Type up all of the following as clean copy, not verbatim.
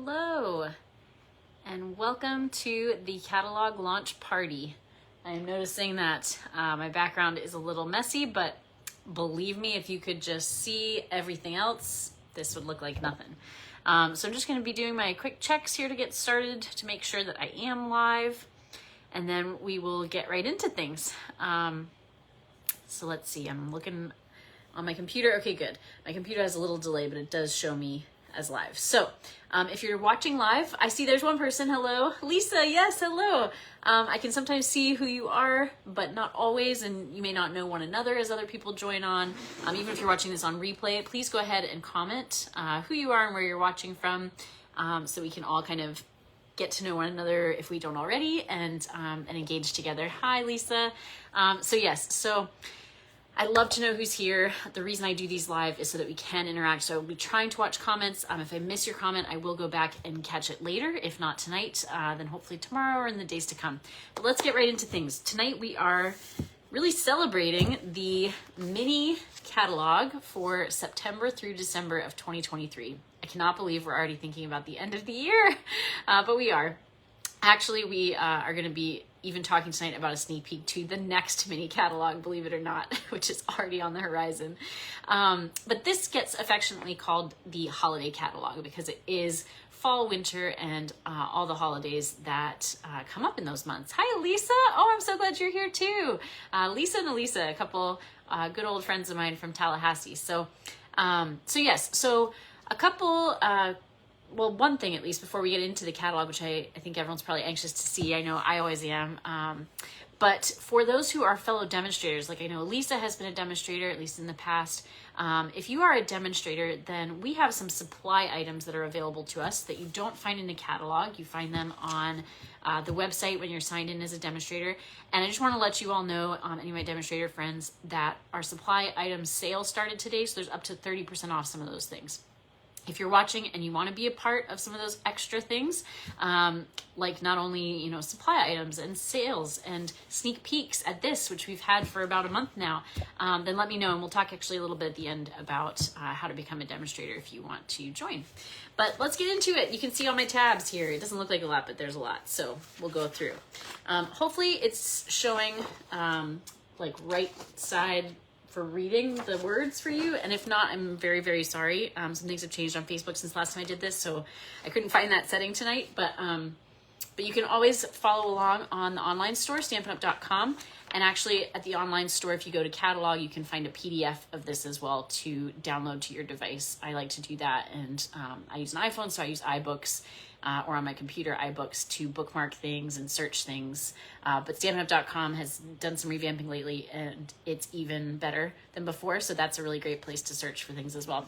Hello, and welcome to the catalog launch party. I'm noticing that my background is a little messy, but believe me, if you could just see everything else, this would look like nothing. So I'm just going to be doing my quick checks here to get started to make sure that I am live, and then we will get right into things. So let's see, I'm looking on my computer. Okay, good. My computer has a little delay, but it does show me as live. So if you're watching live, I see there's one person. Hello, Lisa. Yes, hello. I can sometimes see who you are, but not always, and you may not know one another as other people join on. Even if you're watching this on replay, please go ahead and comment who you are and where you're watching from, so we can all kind of get to know one another if we don't already, and engage together. Hi, Lisa. So I'd love to know who's here. The reason I do these live is so that we can interact. So I'll be trying to watch comments. If I miss your comment, I will go back and catch it later. If not tonight, then hopefully tomorrow or in the days to come. But let's get right into things. Tonight we are really celebrating the mini catalog for September through December of 2023. I cannot believe we're already thinking about the end of the year, but we are. Actually, we are going to be even talking tonight about a sneak peek to the next mini catalog, believe it or not, which is already on the horizon. But this gets affectionately called the holiday catalog because it is fall, winter, and all the holidays that come up in those months. Hi, Lisa. Oh, I'm so glad you're here too. Lisa and Elisa, a couple good old friends of mine from Tallahassee. So a couple... well, one thing at least before we get into the catalog, which I think everyone's probably anxious to see. I know I always am. But for those who are fellow demonstrators, like I know Lisa has been a demonstrator, at least in the past. If you are a demonstrator, then we have some supply items that are available to us that you don't find in the catalog. You find them on the website when you're signed in as a demonstrator. And I just want to let you all know, any of my demonstrator friends, that our supply items sale started today. So there's up to 30% off some of those things. If you're watching and you want to be a part of some of those extra things, like not only, supply items and sales and sneak peeks at this, which we've had for about a month now, then let me know. And we'll talk actually a little bit at the end about how to become a demonstrator if you want to join. But let's get into it. You can see all my tabs here. It doesn't look like a lot, but there's a lot. So we'll go through. Hopefully it's showing like right side for reading the words for you, and if not, I'm very, very sorry. Some things have changed on Facebook since last time I did this, so I couldn't find that setting tonight, but you can always follow along on the online store, stampinup.com, and actually at the online store, if you go to catalog, you can find a PDF of this as well to download to your device. I like to do that, and I use an iPhone, so I use iBooks, or on my computer, iBooks, to bookmark things and search things. But StampinUp.com has done some revamping lately, and it's even better than before. So that's a really great place to search for things as well.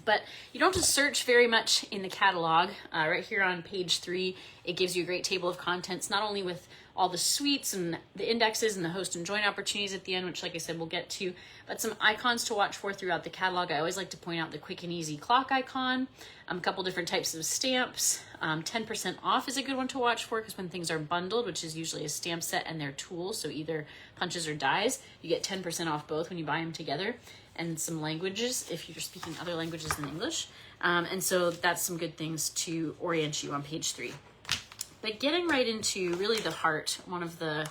But you don't have to search very much in the catalog. Right here on page 3, it gives you a great table of contents, not only with all the suites and the indexes and the host and join opportunities at the end, which like I said, we'll get to, but some icons to watch for throughout the catalog. I always like to point out the quick and easy clock icon, a couple different types of stamps. 10% off is a good one to watch for, because when things are bundled, which is usually a stamp set and their tools, so either punches or dies, you get 10% off both when you buy them together. And some languages if you're speaking other languages than English. And so that's some good things to orient you on page 3. But getting right into really the heart, one of the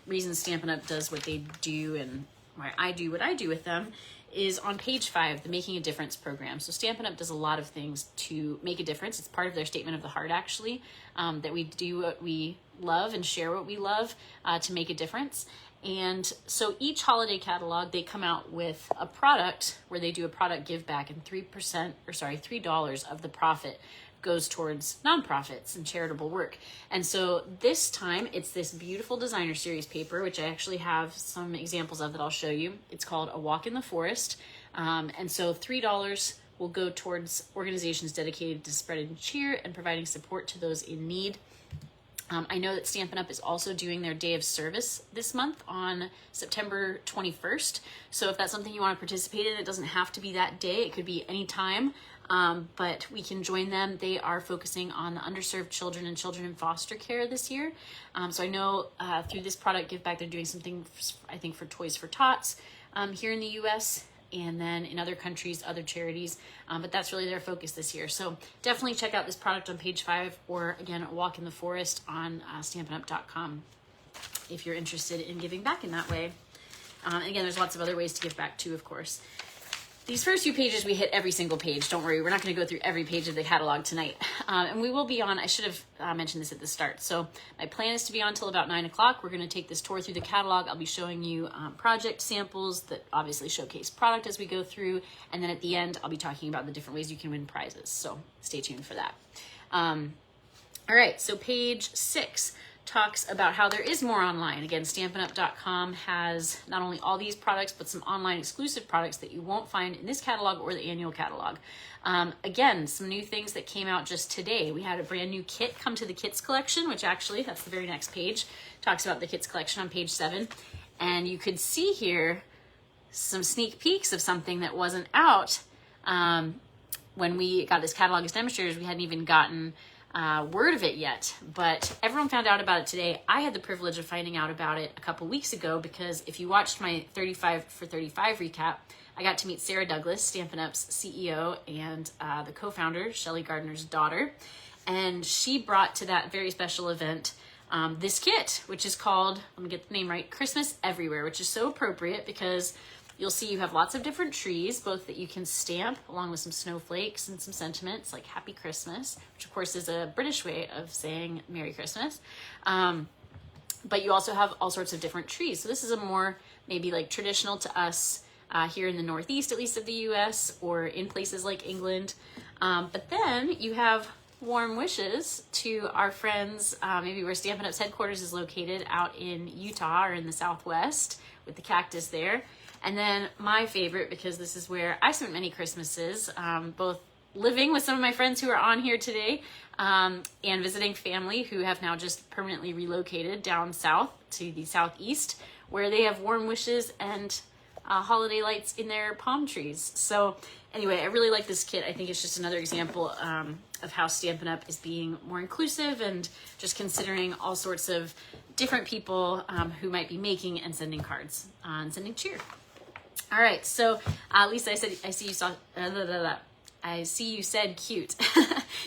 reasons Stampin' Up! Does what they do and why I do what I do with them is on page 5, the Making a Difference program. So Stampin' Up! Does a lot of things to make a difference. It's part of their statement of the heart, actually, that we do what we love and share what we love to make a difference. And so each holiday catalog, they come out with a product where they do a product give back, and $3 of the profit goes towards nonprofits and charitable work. And so this time it's this beautiful designer series paper, which I actually have some examples of that I'll show you. It's called A Walk in the Forest. And so $3 will go towards organizations dedicated to spreading cheer and providing support to those in need. I know that Stampin' Up! Is also doing their Day of Service this month on September 21st. So if that's something you want to participate in, it doesn't have to be that day. It could be any time, but we can join them. They are focusing on the underserved children and children in foster care this year. So I know through this product give back, they're doing something, I think, for Toys for Tots here in the U.S. and then in other countries, other charities. But that's really their focus this year. So definitely check out this product on page 5, or again, Walk in the Forest on StampinUp.com if you're interested in giving back in that way. And again, there's lots of other ways to give back too, of course. These first few pages, we hit every single page. Don't worry, we're not going to go through every page of the catalog tonight. And we will be on, I should have mentioned this at the start. So my plan is to be on till about 9 o'clock. We're going to take this tour through the catalog. I'll be showing you project samples that obviously showcase product as we go through. And then at the end, I'll be talking about the different ways you can win prizes. So stay tuned for that. All right, so page 6 talks about how there is more online. Again, StampinUp.com has not only all these products, but some online exclusive products that you won't find in this catalog or the annual catalog. Again, some new things that came out just today. We had a brand new kit come to the kits collection, which actually, that's the very next page, talks about the kits collection on page 7. And you could see here some sneak peeks of something that wasn't out. When we got this catalog as demonstrators, we hadn't even gotten word of it yet, but everyone found out about it today. I had the privilege of finding out about it a couple weeks ago, because if you watched my 35 for 35 recap, I got to meet Sarah Douglas, Stampin' Up's CEO and the co-founder, Shelley Gardner's daughter, and she brought to that very special event this kit, which is called, let me get the name right, Christmas Everywhere, which is so appropriate because you'll see you have lots of different trees, both that you can stamp along with some snowflakes and some sentiments like Happy Christmas, which of course is a British way of saying Merry Christmas. But you also have all sorts of different trees. So this is a more maybe like traditional to us here in the Northeast, at least of the US, or in places like England. But then you have warm wishes to our friends, maybe where Stampin' Up's headquarters is located out in Utah or in the Southwest with the cactus there. And then my favorite, because this is where I spent many Christmases, both living with some of my friends who are on here today and visiting family who have now just permanently relocated down south to the Southeast, where they have warm wishes and holiday lights in their palm trees. So anyway, I really like this kit. I think it's just another example of how Stampin' Up! Is being more inclusive and just considering all sorts of different people who might be making and sending cards and sending cheer. All right, so Lisa, I see you said cute.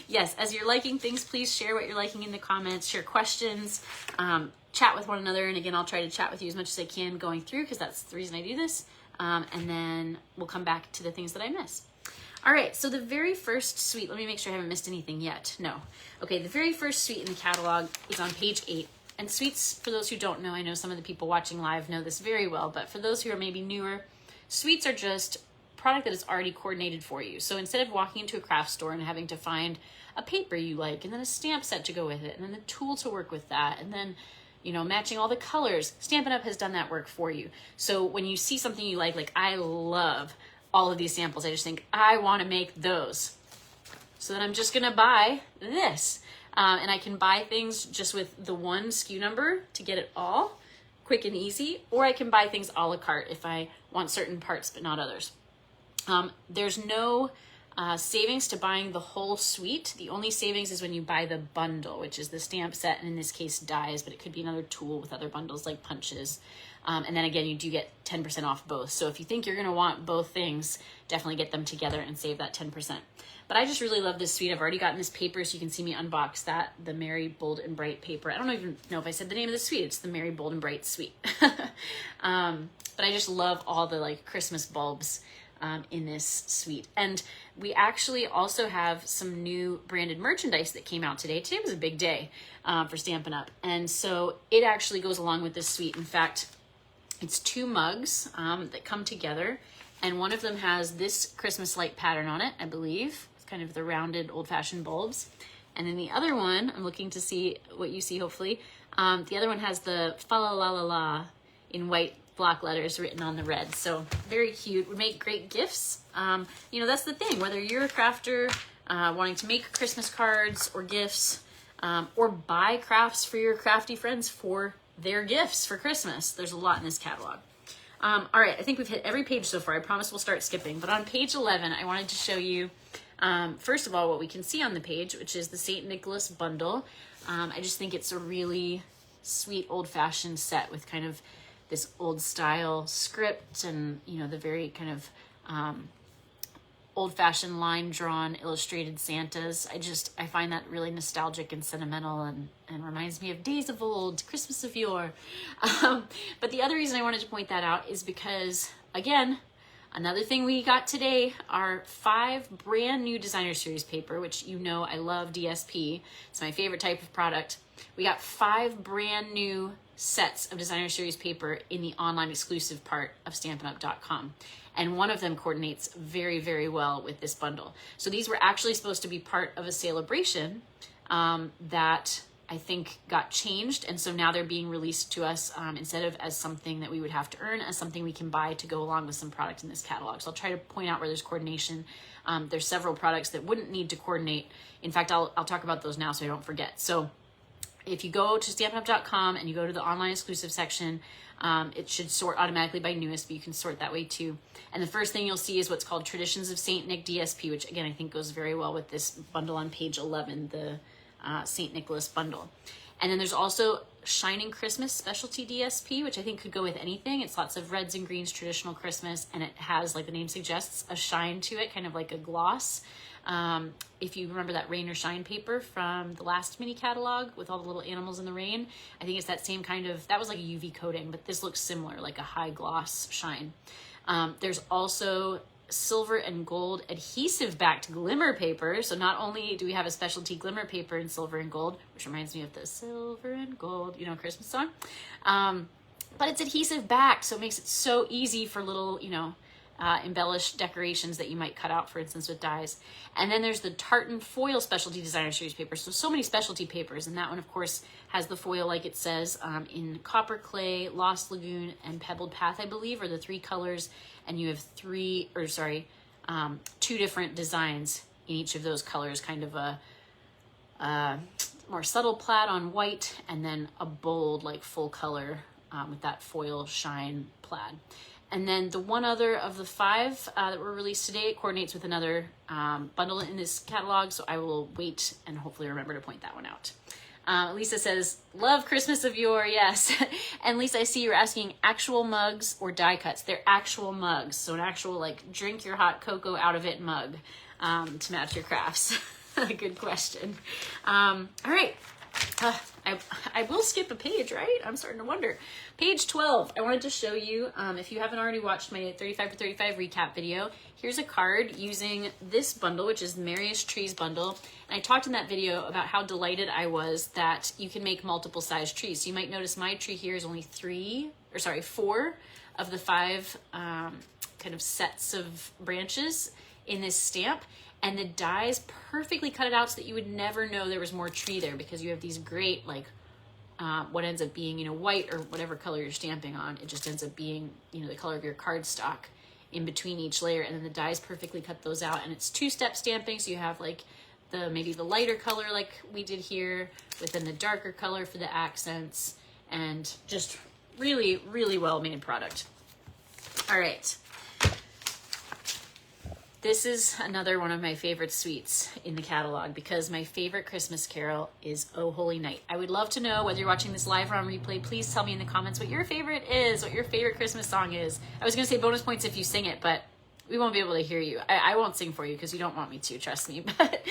Yes, as you're liking things, please share what you're liking in the comments, share questions, chat with one another. And again, I'll try to chat with you as much as I can going through, because that's the reason I do this. And then we'll come back to the things that I miss. All right, so the very first suite, let me make sure I haven't missed anything yet. No. Okay, the very first suite in the catalog is on page 8. And suites, for those who don't know, I know some of the people watching live know this very well, but for those who are maybe newer, suites are just product that is already coordinated for you. So instead of walking into a craft store and having to find a paper you like, and then a stamp set to go with it, and then the tool to work with that, and then, you know, matching all the colors, Stampin' Up! Has done that work for you. So when you see something you like I love all of these samples, I just think, I want to make those. So then I'm just going to buy this. And I can buy things just with the one SKU number to get it all quick and easy, or I can buy things a la carte if I want certain parts but not others. There's no savings to buying the whole suite. The only savings is when you buy the bundle, which is the stamp set, and in this case dies, but it could be another tool with other bundles like punches. And then again, you do get 10% off both. So if you think you're going to want both things, definitely get them together and save that 10%. But I just really love this suite. I've already gotten this paper, so you can see me unbox that, the Merry Bold and Bright paper. I don't even know if I said the name of the suite. It's the Merry Bold and Bright suite. But I just love all the like Christmas bulbs in this suite. And we actually also have some new branded merchandise that came out today. Today was a big day for Stampin' Up! And so it actually goes along with this suite. In fact, it's 2 mugs that come together, and one of them has this Christmas light pattern on it, I believe. It's kind of the rounded old-fashioned bulbs. And then the other one, I'm looking to see what you see, hopefully. The other one has the fa la la la la in white block letters written on the red. So very cute. Would make great gifts. You know, that's the thing. Whether you're a crafter wanting to make Christmas cards or gifts, or buy crafts for your crafty friends for their gifts for Christmas, there's a lot in this catalog. All right, I think we've hit every page so far. I promise we'll start skipping. But on page 11, I wanted to show you, first of all, what we can see on the page, which is the St. Nicholas bundle. I just think it's a really sweet old-fashioned set with kind of this old style script and, you know, the very kind of old-fashioned line-drawn illustrated Santas. I find that really nostalgic and sentimental, and reminds me of days of old, Christmas of yore. But the other reason I wanted to point that out is because, again, another thing we got today are 5 brand new designer series paper, which you know I love DSP. It's my favorite type of product. We got 5 brand new sets of designer series paper in the online exclusive part of StampinUp.com. And one of them coordinates very, very well with this bundle. So these were actually supposed to be part of a celebration that I think got changed. And so now they're being released to us instead of as something that we would have to earn, as something we can buy to go along with some product in this catalog. So I'll try to point out where there's coordination. There's several products that wouldn't need to coordinate. In fact, I'll talk about those now so I don't forget. So if you go to StampinUp.com and you go to the online exclusive section, it should sort automatically by newest, but you can sort that way too. And the first thing you'll see is what's called Traditions of Saint Nick DSP, which again, I think goes very well with this bundle on page 11, the Saint Nicholas bundle. And then there's also Shining Christmas Specialty DSP, which I think could go with anything. It's lots of reds and greens, traditional Christmas, and it has, like the name suggests, a shine to it, kind of like a gloss. If you remember that Rain or Shine paper from the last mini catalog with all the little animals in the rain, I think it's that same kind of, that was like a UV coating, but this looks similar, like a high gloss shine. There's also silver and gold adhesive backed glimmer paper. So not only do we have a specialty glimmer paper in silver and gold, which reminds me of the silver and gold, you know, Christmas song, but it's adhesive backed, so it makes it so easy for little, you know, embellished decorations that you might cut out, for instance, with dies. And then there's the tartan foil specialty designer series paper. So many specialty papers, and that one, of course, has the foil like it says in copper clay, lost lagoon, and pebbled path, I believe, are the 3 colors. And you have 2 different designs in each of those colors, kind of a more subtle plaid on white, and then a bold, like full color with that foil shine plaid. And then the one other of the 5 that were released today, it coordinates with another bundle in this catalog, so I will wait and hopefully remember to point that one out. Lisa says, love Christmas of yore, yes. And Lisa, I see you're asking actual mugs or die cuts. They're actual mugs, so an actual, like, drink your hot cocoa out of it mug to match your crafts. Good question. All right. I will skip a page, right? I'm starting to wonder. Page 12, I wanted to show you, if you haven't already watched my 35 for 35 recap video, here's a card using this bundle, which is the Merriest Trees bundle. And I talked in that video about how delighted I was that you can make multiple size trees. So you might notice my tree here is only 4 of the 5 kind of sets of branches in this stamp. And the dies perfectly cut it out so that you would never know there was more tree there, because you have these great, like, what ends up being, you know, white or whatever color you're stamping on. It just ends up being, you know, the color of your cardstock in between each layer. And then the dies perfectly cut those out. And it's 2-step stamping. So you have, like, maybe the lighter color like we did here, within the darker color for the accents. And just really, really well-made product. All right. This is another one of my favorite suites in the catalog, because my favorite Christmas carol is Oh Holy Night. I would love to know, whether you're watching this live or on replay, please tell me in the comments what your favorite is, what your favorite Christmas song is. I was going to say bonus points if you sing it, but we won't be able to hear you. I won't sing for you because you don't want me to, trust me. But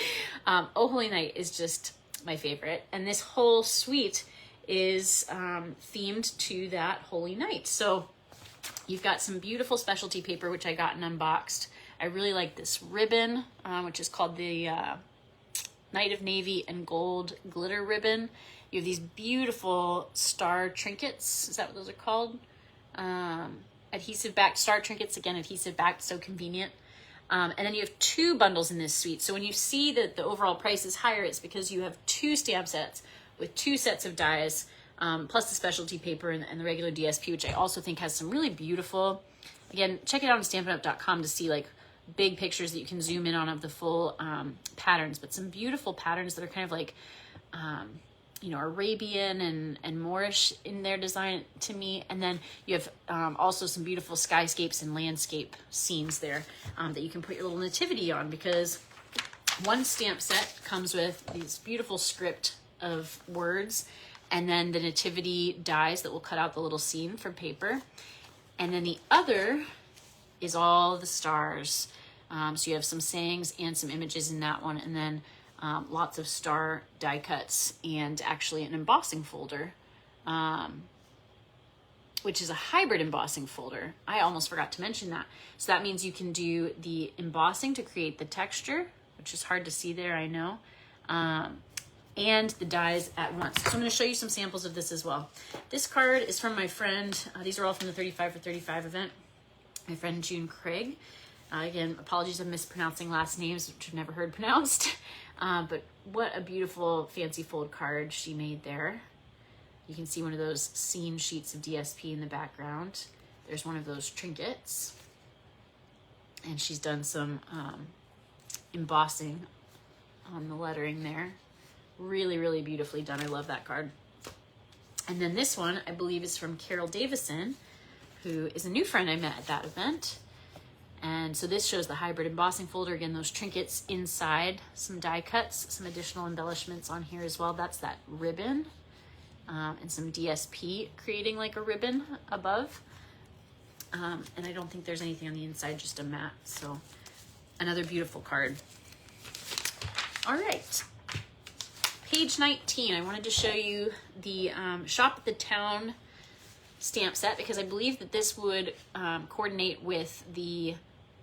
Oh Holy Night is just my favorite. And this whole suite is themed to that Holy Night. So you've got some beautiful specialty paper, which I got and unboxed. I really like this ribbon, which is called the Night of Navy and Gold Glitter Ribbon. You have these beautiful star trinkets. Is that what those are called? Adhesive backed star trinkets. Again, adhesive backed, so convenient. And then you have 2 bundles in this suite. So when you see that the overall price is higher, it's because you have 2 stamp sets with 2 sets of dies, plus the specialty paper and the regular DSP, which I also think has some really beautiful, again, check it out on StampinUp.com to see, like, big pictures that you can zoom in on of the full patterns, but some beautiful patterns that are kind of like, you know, Arabian and Moorish in their design to me. And then you have also some beautiful skyscapes and landscape scenes there that you can put your little nativity on, because one stamp set comes with these beautiful script of words, and then the nativity dies that will cut out the little scene from paper. And then the other is all the stars. So you have some sayings and some images in that one, and then lots of star die cuts and actually an embossing folder, which is a hybrid embossing folder. I almost forgot to mention that. So that means you can do the embossing to create the texture, which is hard to see there, I know, and the dies at once. So I'm going to show you some samples of this as well. This card is from my friend. These are all from the 35 for 35 event. My friend June Craig. Again, apologies if I'm mispronouncing last names, which I've never heard pronounced. But what a beautiful fancy fold card she made there. You can see one of those scene sheets of DSP in the background. There's one of those trinkets. And she's done some embossing on the lettering there. Really, really beautifully done. I love that card. And then this one, I believe, is from Carol Davison, who is a new friend I met at that event. And so this shows the hybrid embossing folder. Again, those trinkets inside, some die cuts, some additional embellishments on here as well. That's that ribbon, and some DSP creating like a ribbon above. And I don't think there's anything on the inside, just a mat. So another beautiful card. All right. Page 19, I wanted to show you the Shop at the Town stamp set, because I believe that this would coordinate with the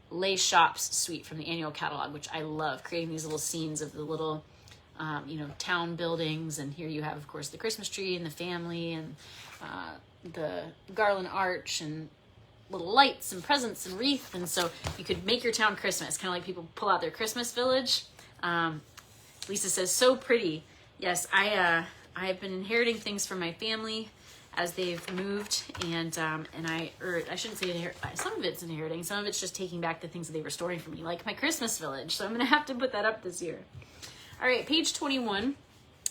Les Shops suite from the annual catalog, which I love, creating these little scenes of the little town buildings. And here you have, of course, the Christmas tree and the family and the garland arch and little lights and presents and wreath. And so you could make your town Christmas, kind of like people pull out their Christmas village. Lisa says, so pretty. Yes, I have been inheriting things from my family as they've moved, and I shouldn't say some of it's inheriting, some of it's just taking back the things that they were storing for me, like my Christmas village. So I'm gonna have to put that up this year. All right, page 21.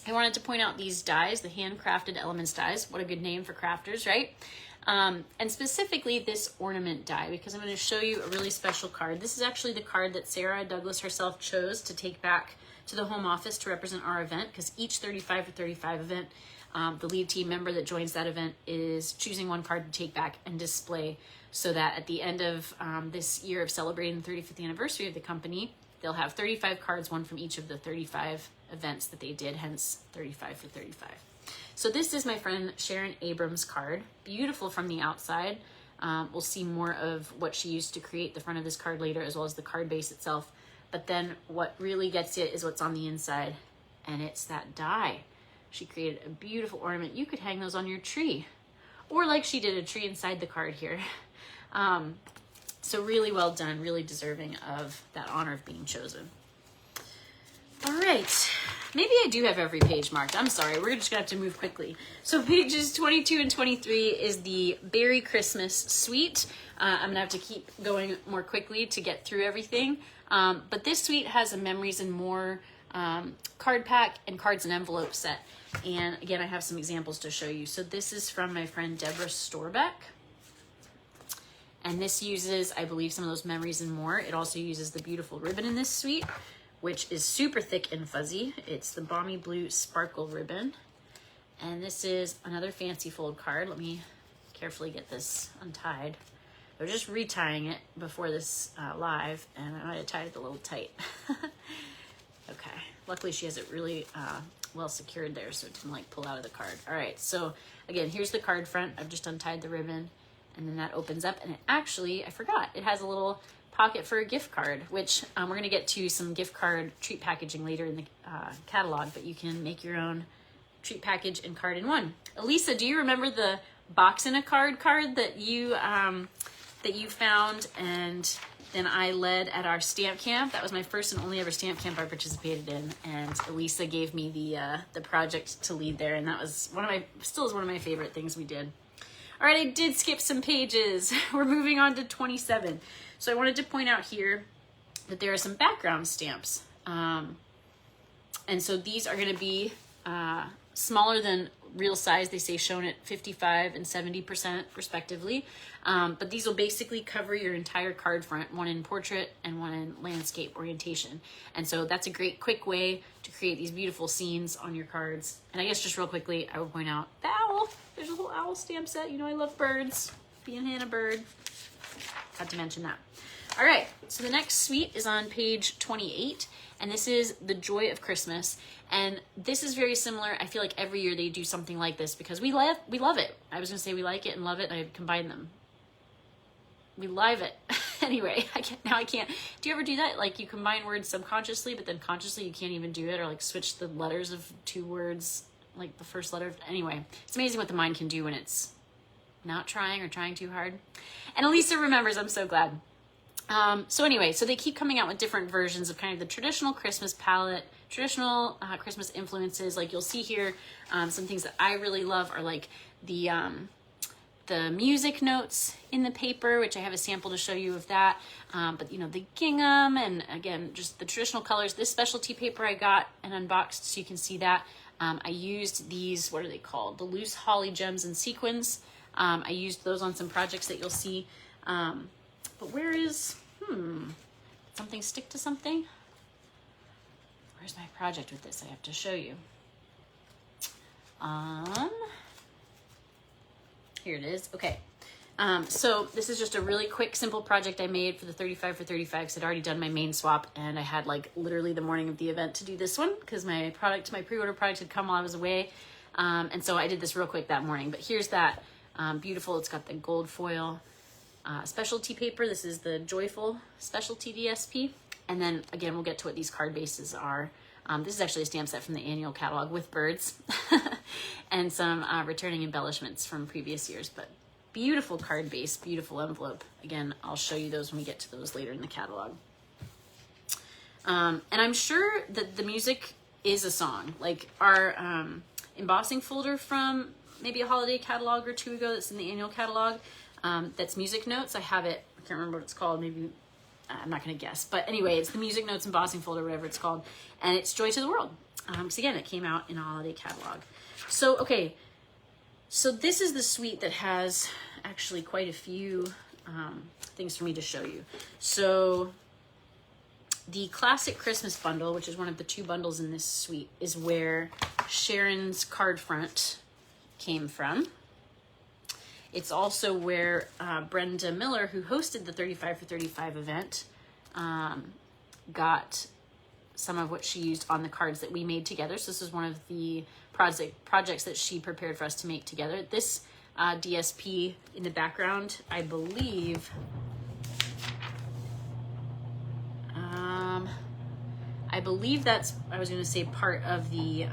I wanted to point out these dies, the handcrafted elements dies. What a good name for crafters, right? And specifically this ornament die, because I'm going to show you a really special card. This is actually the card that Sarah Douglas herself chose to take back to the home office to represent our event, because each 35 for 35 event, the lead team member that joins that event is choosing one card to take back and display, so that at the end of this year of celebrating the 35th anniversary of the company, they'll have 35 cards, one from each of the 35 events that they did, hence 35 for 35. So this is my friend Sharon Abrams' card. Beautiful from the outside. We'll see more of what she used to create the front of this card later, as well as the card base itself. But then what really gets it is what's on the inside, and it's that die. She created a beautiful ornament. You could hang those on your tree, or like she did, a tree inside the card here. So really well done, really deserving of that honor of being chosen. All right, maybe I do have every page marked. I'm sorry, we're just gonna have to move quickly. So pages 22 and 23 is the Berry Christmas suite. I'm gonna have to keep going more quickly to get through everything. But this suite has a Memories and More card pack and cards and envelopes set. And again, I have some examples to show you. So this is from my friend Deborah Storbeck. And this uses, I believe, some of those Memories and More. It also uses the beautiful ribbon in this suite, which is super thick and fuzzy. It's the Balmy Blue Sparkle ribbon. And this is another fancy fold card. Let me carefully get this untied. I was just retying it before this live, and I might have tied it a little tight. Okay, luckily she has it really well secured there, so it didn't like pull out of the card. All right, so again, here's the card front. I've just untied the ribbon, and then that opens up, and it actually, I forgot, it has a little pocket for a gift card, which we're gonna get to some gift card treat packaging later in the catalog, but you can make your own treat package and card in one. Elisa, do you remember the box in a card that you found and then I led at our stamp camp? That was my first and only ever stamp camp I participated in, and Elisa gave me the project to lead there, and that was still is one of my favorite things we did. All right, I did skip some pages. We're moving on to 27. So I wanted to point out here that there are some background stamps. And so these are going to be smaller than real size. They say shown at 55 and 70% respectively. But these will basically cover your entire card front, one in portrait and one in landscape orientation. And so that's a great quick way to create these beautiful scenes on your cards. And I guess just real quickly, I would point out the owl. There's a whole owl stamp set. You know I love birds. Being Hannah Bird. Had to mention that. All right, so the next suite is on page 28, and this is The Joy of Christmas. And this is very similar. I feel like every year they do something like this because we love it. I was gonna say we like it and love it, and I combine them. We live it. Anyway, I can't. Do you ever do that? Like you combine words subconsciously, but then consciously you can't even do it, or like switch the letters of two words, like the first letter. Anyway, it's amazing what the mind can do when it's not trying or trying too hard. And Elisa remembers, I'm so glad. So anyway, so they keep coming out with different versions of kind of the traditional Christmas palette, traditional Christmas influences. Like you'll see here, some things that I really love are like the music notes in the paper, which I have a sample to show you of that. But you know, the gingham, and again, just the traditional colors. This specialty paper I got and unboxed, so you can see that. I used these, what are they called? The loose holly gems and sequins. I used those on some projects that you'll see. But where is, something stick to something? Where's my project with this? I have to show you. Here it is. Okay. So this is just a really quick, simple project I made for the 35 for 35 because I'd already done my main swap, and I had like literally the morning of the event to do this one because my pre-order product had come while I was away. And so I did this real quick that morning, but here's that beautiful. It's got the gold foil specialty paper. This is the Joyful Specialty DSP. And then again, we'll get to what these card bases are. This is actually a stamp set from the annual catalog with birds and some returning embellishments from previous years, but beautiful card base, beautiful envelope. Again, I'll show you those when we get to those later in the catalog. And I'm sure that the music is a song. Like our embossing folder from maybe a holiday catalog or two ago that's in the annual catalog, that's music notes. I have it, I can't remember what it's called, maybe, I'm not going to guess. But anyway, it's the music notes embossing folder, whatever it's called. And it's Joy to the World. So again, it came out in a holiday catalog. So, okay. So this is the suite that has actually quite a few things for me to show you. So the classic Christmas bundle, which is one of the two bundles in this suite, is where Sharon's card front came from. It's also where Brenda Miller, who hosted the 35 for 35 event, got some of what she used on the cards that we made together. So this is one of the projects that she prepared for us to make together. This DSP in the background, I believe, that's, I was going to say, part of the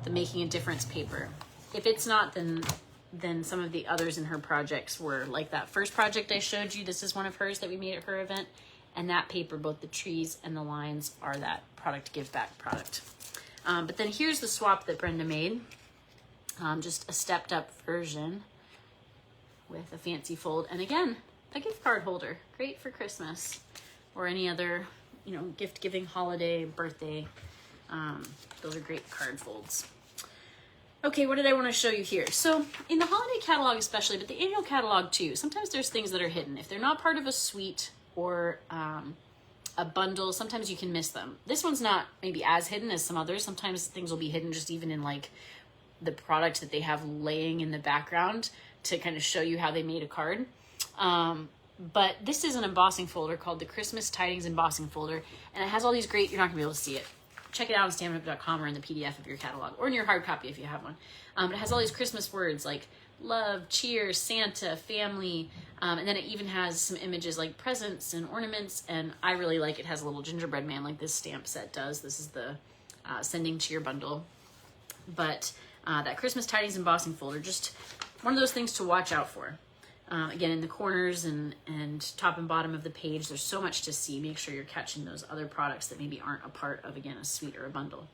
Making a Difference paper. If it's not, then some of the others in her projects were like that first project I showed you. This is one of hers that we made at her event. And that paper, both the trees and the lines, are that product give back product. But then here's the swap that Brenda made. Just a stepped up version with a fancy fold. And again, a gift card holder. Great for Christmas or any other, gift giving, holiday, birthday. Those are great card folds. Okay, what did I want to show you here? So in the holiday catalog especially, but the annual catalog too, sometimes there's things that are hidden. If they're not part of a suite or a bundle, sometimes you can miss them. This one's not maybe as hidden as some others. Sometimes things will be hidden just even in like the product that they have laying in the background to kind of show you how they made a card. But this is an embossing folder called the Christmas Tidings Embossing Folder, and it has all these great, you're not gonna be able to see it. Check it out on stampinup.com or in the PDF of your catalog, or in your hard copy if you have one. It has all these Christmas words like love, cheer, Santa, family, and then it even has some images like presents and ornaments, and I really like it has a little gingerbread man like this stamp set does. This is the sending cheer bundle. But that Christmas Tidings Embossing folder, just one of those things to watch out for. Again, in the corners and top and bottom of the page, there's so much to see. Make sure you're catching those other products that maybe aren't a part of, again, a suite or a bundle.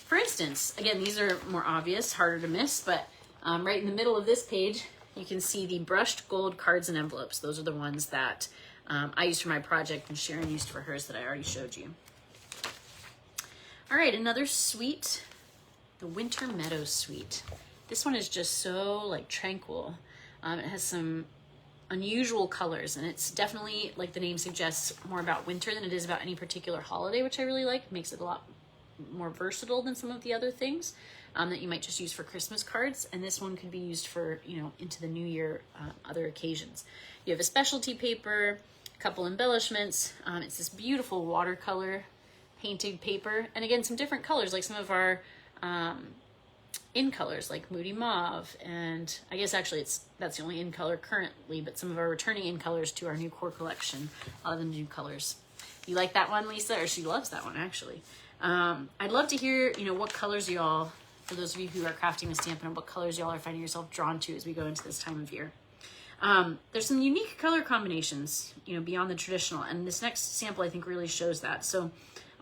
For instance, again, these are more obvious, harder to miss, but right in the middle of this page, you can see the brushed gold cards and envelopes. Those are the ones that I used for my project and Sharon used for hers that I already showed you. All right, another suite, the Winter Meadows suite. This one is just so like tranquil. It has some unusual colors, and it's definitely, like the name suggests, more about winter than it is about any particular holiday, which I really like. It makes it a lot more versatile than some of the other things that you might just use for Christmas cards. And this one could be used for, you know, into the new year, other occasions. You have a specialty paper, a couple embellishments. It's this beautiful watercolor painted paper. And again, some different colors, like some of our in colors like Moody Mauve, and I guess actually that's the only in color currently, but some of our returning in colors to our new core collection, a lot of the new colors. You like that one, Lisa? Or she loves that one, actually. I'd love to hear, you know, what colors y'all, for those of you who are crafting with Stampin' Up, what colors y'all are finding yourself drawn to as we go into this time of year. There's some unique color combinations, you know, beyond the traditional, and this next sample I think really shows that. So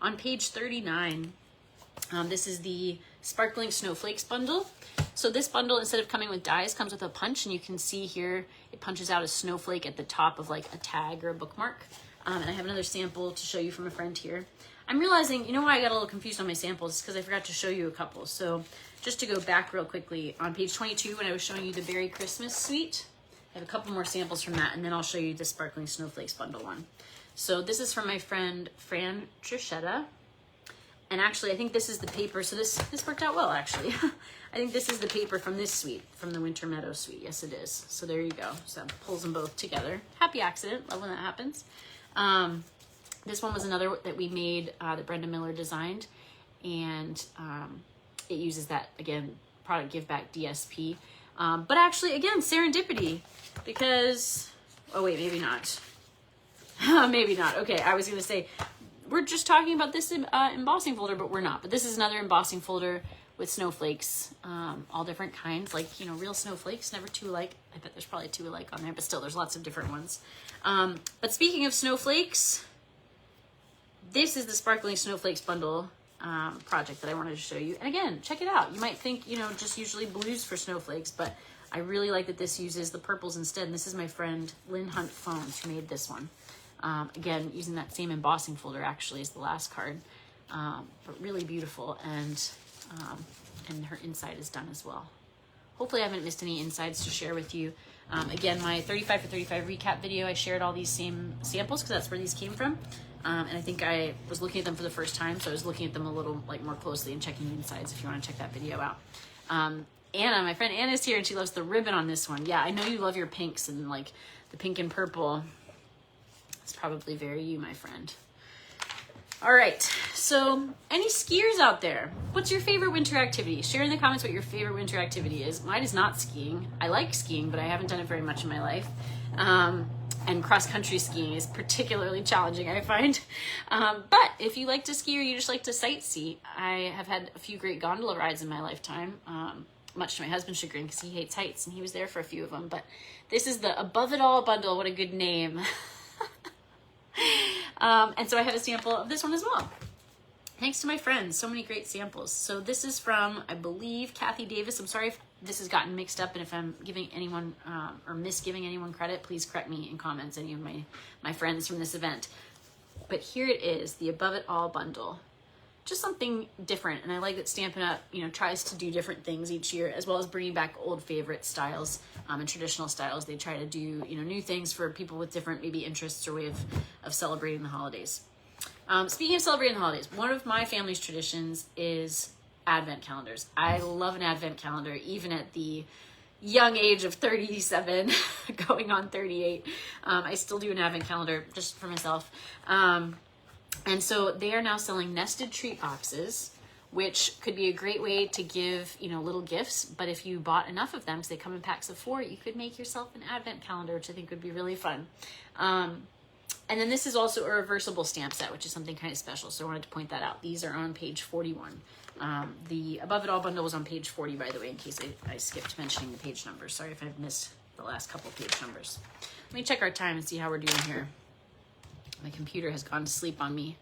on page 39, this is the Sparkling Snowflakes bundle. So this bundle, instead of coming with dies, comes with a punch, and you can see here it punches out a snowflake at the top of like a tag or a bookmark. And I have another sample to show you from a friend here. I'm realizing, you know why I got a little confused on my samples? Because I forgot to show you a couple. So just to go back real quickly, on page 22, when I was showing you the Berry Christmas Suite, I have a couple more samples from that, and then I'll show you the Sparkling Snowflakes bundle one. So this is from my friend Fran Trichetta. And actually, I think this is the paper. So this worked out well, actually. I think this is the paper from this suite, from the Winter Meadow suite. Yes, it is. So there you go. So that pulls them both together. Happy accident. Love when that happens. This one was another that we made, that Brenda Miller designed. And it uses that, again, product give back DSP. But actually, again, serendipity. Because, oh wait, maybe not. Maybe not. Okay, I was going to say, we're just talking about this embossing folder, but we're not. But this is another embossing folder with snowflakes, all different kinds, like, you know, real snowflakes, never two alike. I bet there's probably two alike on there, but still, there's lots of different ones. But speaking of snowflakes, this is the Sparkling Snowflakes bundle project that I wanted to show you. And again, check it out. You might think, you know, just usually blues for snowflakes, but I really like that this uses the purples instead. And this is my friend Lynn Hunt Phones who made this one. Again, using that same embossing folder actually as the last card, but really beautiful, and her inside is done as well. Hopefully I haven't missed any insides to share with you. Again, my 35 for 35 recap video, I shared all these same samples because that's where these came from. And I think I was looking at them for the first time, so I was looking at them a little like more closely and checking the insides if you want to check that video out. Anna, my friend Anna is here, and she loves the ribbon on this one. Yeah, I know you love your pinks, and like the pink and purple. It's probably very you, my friend. All right, so any skiers out there? What's your favorite winter activity? Share in the comments what your favorite winter activity is. Mine is not skiing. I like skiing, but I haven't done it very much in my life. And cross-country skiing is particularly challenging, I find. But if you like to ski or you just like to sightsee, I have had a few great gondola rides in my lifetime, much to my husband's chagrin because he hates heights, and he was there for a few of them. But this is the Above It All bundle. What a good name. And so I have a sample of this one as well. Thanks to my friends, so many great samples. So this is from, I believe, Kathy Davis. I'm sorry if this has gotten mixed up, and if I'm giving anyone or misgiving anyone credit, please correct me in comments, any of my friends from this event. But here it is, the Above It All bundle. Just something different, and I like that Stampin' Up, you know, tries to do different things each year, as well as bringing back old favorite styles and traditional styles. They try to do, you know, new things for people with different maybe interests or way of celebrating the holidays. Speaking of celebrating the holidays, one of my family's traditions is advent calendars. I love an advent calendar, even at the young age of 37, going on 38. I still do an advent calendar just for myself. And so they are now selling nested treat boxes, which could be a great way to give, you know, little gifts. But if you bought enough of them, because they come in packs of 4, you could make yourself an advent calendar, which I think would be really fun. And then this is also a reversible stamp set, which is something kind of special. So I wanted to point that out. These are on page 41. The Above It All bundle was on page 40, by the way, in case I skipped mentioning the page numbers. Sorry if I've missed the last couple of page numbers. Let me check our time and see how we're doing here. My computer has gone to sleep on me.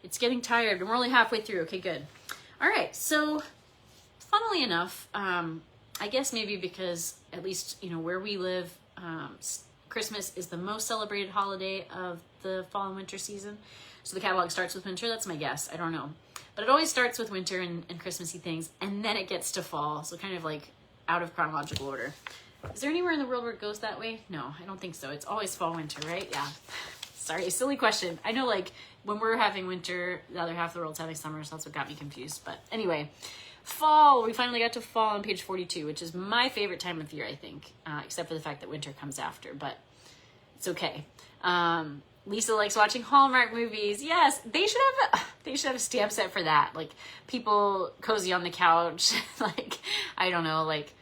It's getting tired, and we're only halfway through. Okay, good. All right, so funnily enough, I guess maybe because at least, you know, where we live, Christmas is the most celebrated holiday of the fall and winter season. So the catalog starts with winter. That's my guess. I don't know. But it always starts with winter and Christmassy things, and then it gets to fall. So kind of like out of chronological order. Is there anywhere in the world where it goes that way? No, I don't think so. It's always fall, winter, right? Yeah. Sorry, silly question. I know, like, when we're having winter, the other half of the world's having summer, so that's what got me confused. But anyway, fall, we finally got to fall on page 42, which is my favorite time of year, I think, except for the fact that winter comes after, but it's okay. Lisa likes watching Hallmark movies. Yes, they should have a stamp set for that. Like, people cozy on the couch, like, I don't know, like,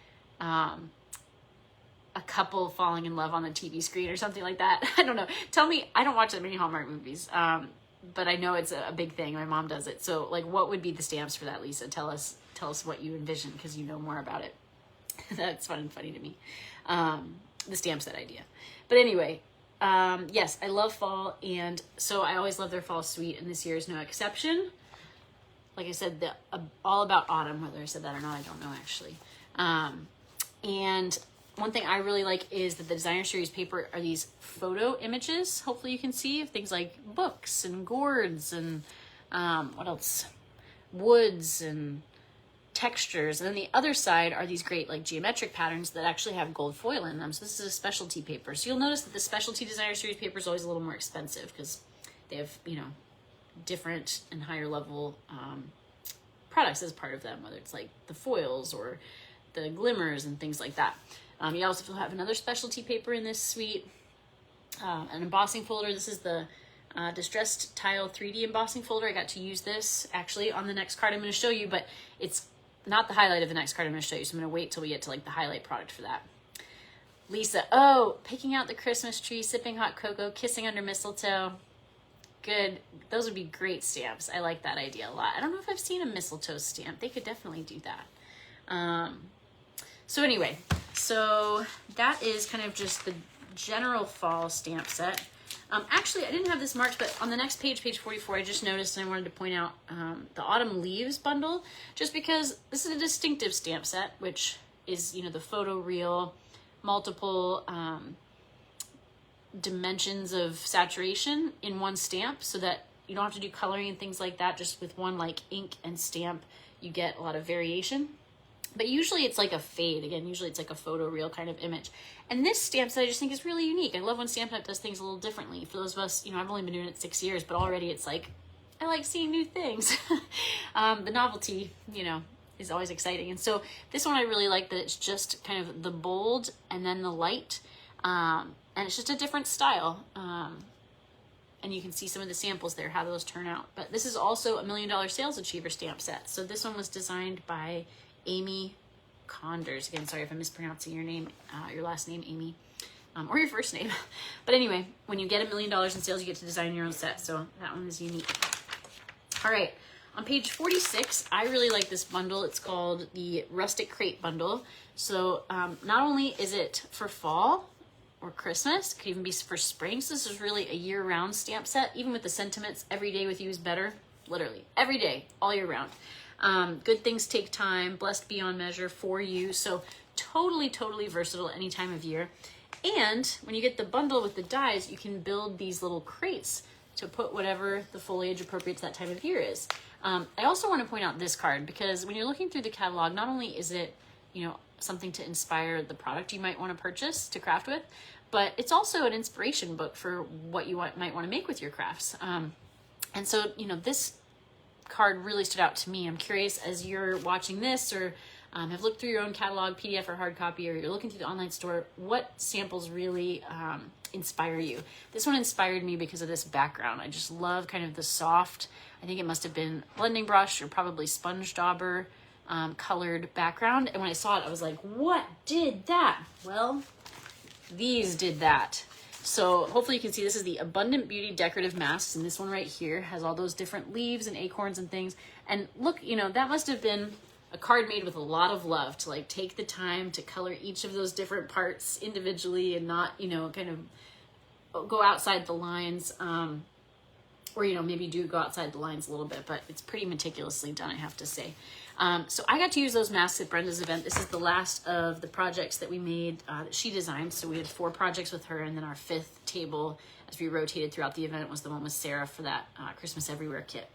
a couple falling in love on the TV screen or something like that. I don't know. Tell me, I don't watch that many Hallmark movies, but I know it's a big thing. My mom does it. So, like, what would be the stamps for that, Lisa? Tell us what you envision, because you know more about it. That's fun and funny to me. The stamp set idea. But anyway, yes, I love fall, and so I always love their fall suite, and this year is no exception. Like I said, all about autumn, whether I said that or not, I don't know actually. And one thing I really like is that the designer series paper are these photo images, hopefully you can see, of things like books and gourds and what else? Woods and textures. And then the other side are these great like geometric patterns that actually have gold foil in them. So this is a specialty paper. So you'll notice that the specialty designer series paper is always a little more expensive because they have, you know, different and higher level products as part of them, whether it's like the foils or the glimmers and things like that. You also have another specialty paper in this suite, an embossing folder. This is the Distressed Tile 3D embossing folder. I got to use this actually on the next card I'm going to show you, but it's not the highlight of the next card I'm going to show you, so I'm going to wait till we get to like the highlight product for that. Lisa, oh, picking out the Christmas tree, sipping hot cocoa, kissing under mistletoe. Good. Those would be great stamps. I like that idea a lot. I don't know if I've seen a mistletoe stamp. They could definitely do that. So anyway, so that is kind of just the general fall stamp set. Actually, I didn't have this marked, but on the next page, page 44, I just noticed and I wanted to point out the Autumn Leaves bundle, just because this is a distinctive stamp set, which is, you know, the photo reel, multiple dimensions of saturation in one stamp, so that you don't have to do coloring and things like that. Just with one like ink and stamp, you get a lot of variation. But usually it's like a fade. Again, usually it's like a photo reel kind of image. And this stamp set I just think is really unique. I love when Stampin' Up does things a little differently. For those of us, you know, I've only been doing it 6 years, but already it's like, I like seeing new things. The novelty, you know, is always exciting. And so this one I really like that it's just kind of the bold and then the light. And it's just a different style. And you can see some of the samples there, how those turn out. But this is also a $1 Million Sales Achiever stamp set. So this one was designed by Amy Condors. Again, sorry if I'm mispronouncing your name, your last name, Amy, or your first name. But anyway, when you get $1 million in sales, you get to design your own set. So that one is unique. All right, on page 46, I really like this bundle. It's called the Rustic Crate Bundle. So not only is it for fall or Christmas, it could even be for spring. So this is really a year-round stamp set, even with the sentiments, every day with you is better, literally every day, all year round. Good things take time, blessed beyond measure, for you. So totally versatile any time of year. And when you get the bundle with the dies, you can build these little crates to put whatever the foliage appropriate to that time of year is. I also want to point out this card, because when you're looking through the catalog, not only is it, you know, something to inspire the product you might want to purchase to craft with, but it's also an inspiration book for what you might want to make with your crafts. And so, you know, this card really stood out to me. I'm curious, as you're watching this or have looked through your own catalog, PDF or hard copy, or you're looking through the online store, what samples really inspire you? This one inspired me because of this background. I just love kind of the soft, I think it must have been blending brush or probably sponge dauber colored background. And when I saw it, I was like, what did that? Well, these did that. So hopefully you can see this is the Abundant Beauty Decorative Masks, and this one right here has all those different leaves and acorns and things. And look, you know, that must have been a card made with a lot of love to like take the time to color each of those different parts individually and not, you know, kind of go outside the lines. Or, you know, maybe do go outside the lines a little bit, but it's pretty meticulously done, I have to say. So I got to use those masks at Brenda's event. This is the last of the projects that we made that she designed. So we had 4 projects with her, and then our 5th table, as we rotated throughout the event, was the one with Sarah for that Christmas Everywhere kit.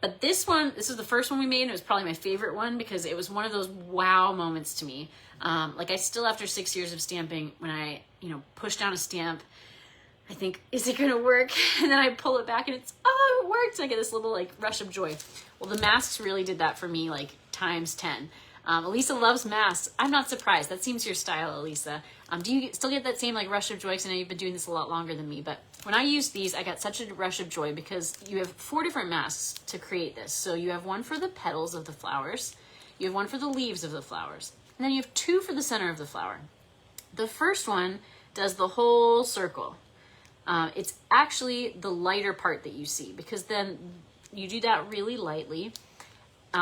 But this one, this is the first one we made, and it was probably my favorite one because it was one of those wow moments to me. Like I still, after 6 years of stamping, when I, you know, push down a stamp, I think, is it going to work? And then I pull it back and it's, oh, it worked. I get this little like rush of joy. Well, the masks really did that for me, like times 10. Elisa loves masks. I'm not surprised. That seems your style, Elisa. Do you still get that same like rush of joy? Because I know you've been doing this a lot longer than me, but when I used these, I got such a rush of joy because you have 4 different masks to create this. So you have one for the petals of the flowers, you have one for the leaves of the flowers, and then you have 2 for the center of the flower. The first one does the whole circle. It's actually the lighter part that you see because then you do that really lightly.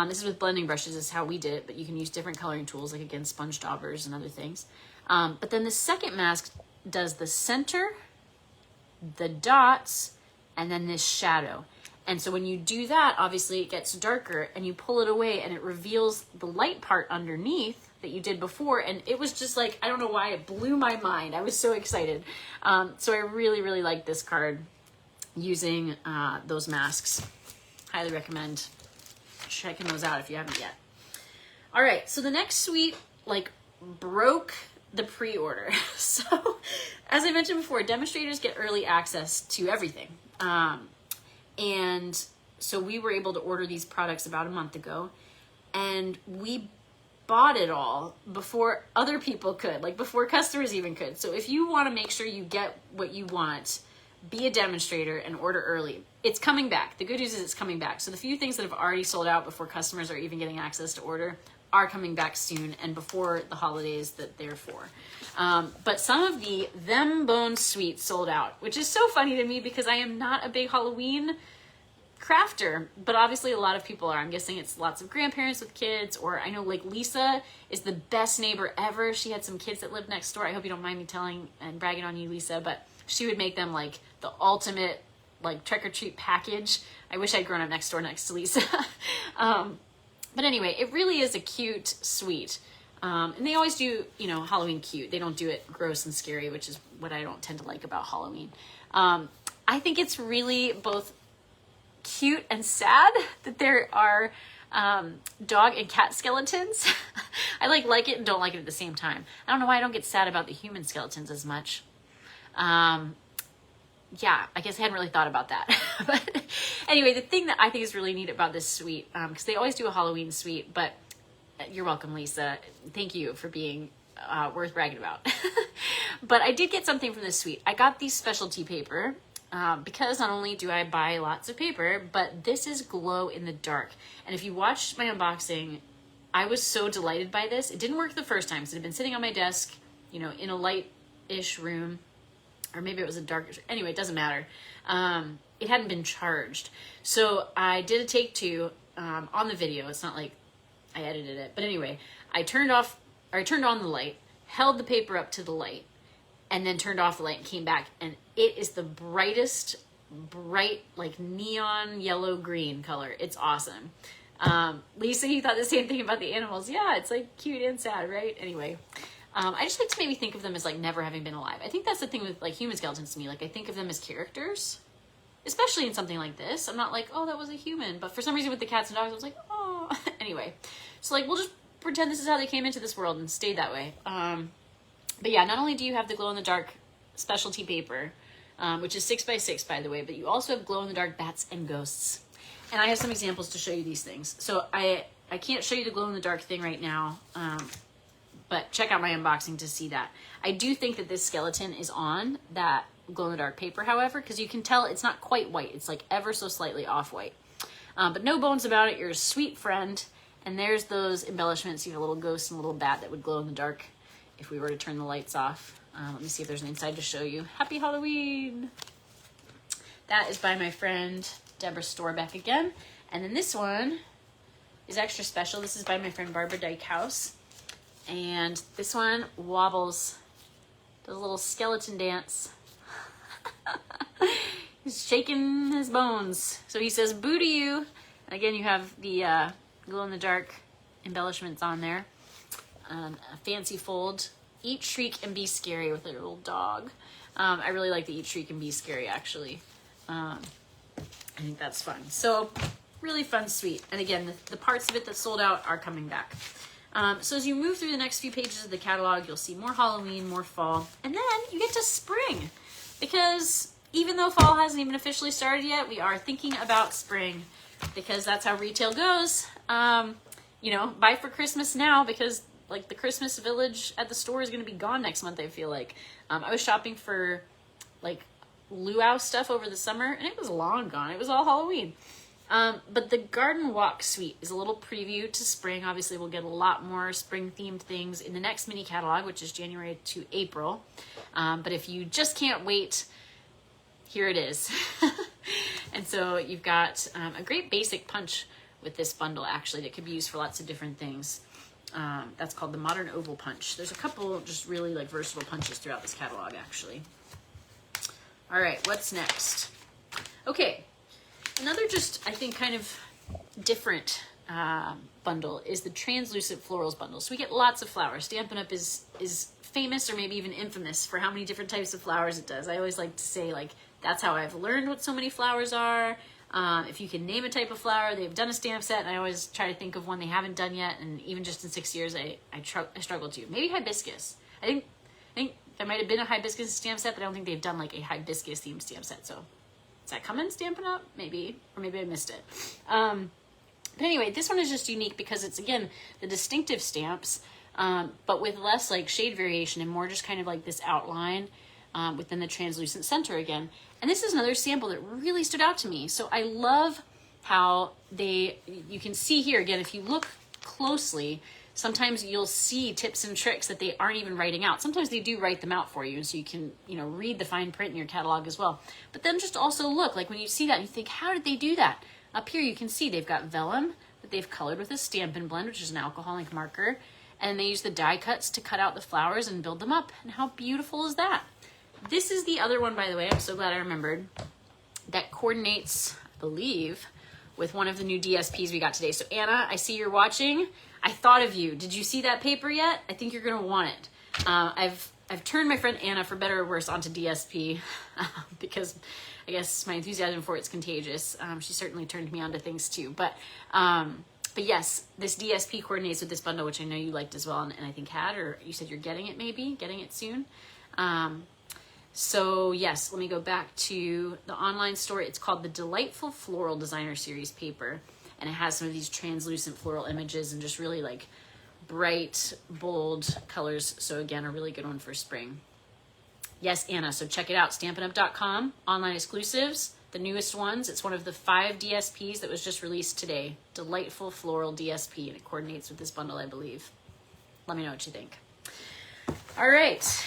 This is with blending brushes, is how we did it, but you can use different coloring tools, like again, sponge daubers and other things. But then the second mask does the center, the dots, and then this shadow. And so when you do that, obviously it gets darker and you pull it away and it reveals the light part underneath that you did before. And it was just like, I don't know why, it blew my mind. I was so excited. So I really, really like this card using those masks. Highly recommend checking those out if you haven't yet. All right, so the next suite like broke the pre-order. So as I mentioned before, demonstrators get early access to everything. And so we were able to order these products about a month ago, and we bought it all before other people could, like before customers even could. So if you want to make sure you get what you want, be a demonstrator and order early. It's coming back. The good news is it's coming back. So the few things that have already sold out before customers are even getting access to order are coming back soon and before the holidays that they're for. But some of the Them Bones suites sold out, which is so funny to me because I am not a big Halloween crafter, but obviously a lot of people are. I'm guessing it's lots of grandparents with kids, or I know like Lisa is the best neighbor ever. She had some kids that lived next door. I hope you don't mind me telling and bragging on you, Lisa, but she would make them like the ultimate like trick-or-treat package. I wish I'd grown up next door next to Lisa. But anyway, it really is a cute suite. And they always do, you know, Halloween cute. They don't do it gross and scary, which is what I don't tend to like about Halloween. I think it's really both cute and sad that there are dog and cat skeletons. I like it and don't like it at the same time. I don't know why I don't get sad about the human skeletons as much. Yeah, I guess I hadn't really thought about that. But anyway, the thing that I think is really neat about this suite, because they always do a Halloween suite, but you're welcome, Lisa. Thank you for being worth bragging about. But I did get something from this suite. I got these specialty paper because not only do I buy lots of paper, but this is glow in the dark. And if you watched my unboxing, I was so delighted by this. It didn't work the first time because it had been sitting on my desk, you know, in a light-ish room. Or maybe it was a dark, anyway, it doesn't matter. It hadn't been charged. So I did a take 2 on the video. It's not like I edited it. But anyway, I turned on the light, held the paper up to the light, and then turned off the light and came back. And it is the brightest, bright, like neon yellow green color. It's awesome. Lisa, you thought the same thing about the animals. Yeah, it's like cute and sad, right? Anyway. I just like to maybe think of them as like never having been alive. I think that's the thing with like human skeletons to me. Like I think of them as characters, especially in something like this. I'm not like, oh, that was a human. But for some reason with the cats and dogs, I was like, oh. Anyway, so like we'll just pretend this is how they came into this world and stayed that way. But yeah, not only do you have the glow in the dark specialty paper, which is 6x6 by the way, but you also have glow in the dark bats and ghosts. And I have some examples to show you these things. So I can't show you the glow in the dark thing right now. But check out my unboxing to see that. I do think that this skeleton is on that glow-in-the-dark paper, however, because you can tell it's not quite white. It's like ever so slightly off-white. But no bones about it. You're a sweet friend. And there's those embellishments. You have a little ghost and a little bat that would glow in the dark if we were to turn the lights off. Let me see if there's an inside to show you. Happy Halloween! That is by my friend Deborah Storbeck again. And then this one is extra special. This is by my friend Barbara Dykehouse. And this one wobbles, does a little skeleton dance. He's shaking his bones. So he says, boo to you. And again, you have the glow-in-the-dark embellishments on there. A fancy fold. Eat, shriek, and be scary with a little dog. I really like the eat, shriek, and be scary, actually. I think that's fun. So, really fun suite. And again, the parts of it that sold out are coming back. So as you move through the next few pages of the catalog, you'll see more Halloween, more fall, and then you get to spring. Because even though fall hasn't even officially started yet, we are thinking about spring because that's how retail goes. You know, buy for Christmas now because like the Christmas village at the store is going to be gone next month, I feel like. I was shopping for like luau stuff over the summer and it was long gone. It was all Halloween. But the Garden Walk Suite is a little preview to spring. Obviously, we'll get a lot more spring-themed things in the next mini catalog, which is January to April. But if you just can't wait, here it is. And so you've got a great basic punch with this bundle, actually, that could be used for lots of different things. That's called the Modern Oval Punch. There's a couple just really like versatile punches throughout this catalog, actually. All right, what's next? Okay. Another just, I think, kind of different bundle is the Translucent Florals bundle. So we get lots of flowers. Stampin' Up! is famous or maybe even infamous for how many different types of flowers it does. I always like to say, like, that's how I've learned what so many flowers are. If you can name a type of flower, they've done a stamp set, and I always try to think of one they haven't done yet, and even just in 6 years, I struggle to. Maybe hibiscus. I think there might have been a hibiscus stamp set, but I don't think they've done, like, a hibiscus-themed stamp set, so... Does that come in Stampin' Up? Maybe, or maybe I missed it. But anyway, this one is just unique because it's, again, the distinctive stamps, but with less like shade variation and more just kind of like this outline within the translucent center again. And this is another sample that really stood out to me. So I love how you can see here, again, if you look closely, sometimes you'll see tips and tricks that they aren't even writing out. Sometimes they do write them out for you, so you can, you know, read the fine print in your catalog as well. But then just also look, like when you see that, and you think, how did they do that? Up here you can see they've got vellum that they've colored with a Stampin' Blend, which is an alcoholic marker, and they use the die cuts to cut out the flowers and build them up. And how beautiful is that? This is the other one, by the way, I'm so glad I remembered, that coordinates, I believe, with one of the new DSPs we got today. So Anna, I see you're watching. I thought of you. Did you see that paper yet? I think you're gonna want it. I've turned my friend Anna, for better or worse, onto DSP because I guess my enthusiasm for it's contagious. She certainly turned me onto things too. But yes, this DSP coordinates with this bundle, which I know you liked as well, and I think had, or you said you're getting it maybe, getting it soon. So yes, let me go back to the online store. It's called the Delightful Floral Designer Series paper. And it has some of these translucent floral images and just really like bright, bold colors. So again, a really good one for spring. Yes, Anna, so check it out. StampinUp.com, online exclusives, the newest ones. It's one of the 5 DSPs that was just released today. Delightful Floral DSP, and it coordinates with this bundle, I believe. Let me know what you think. All right.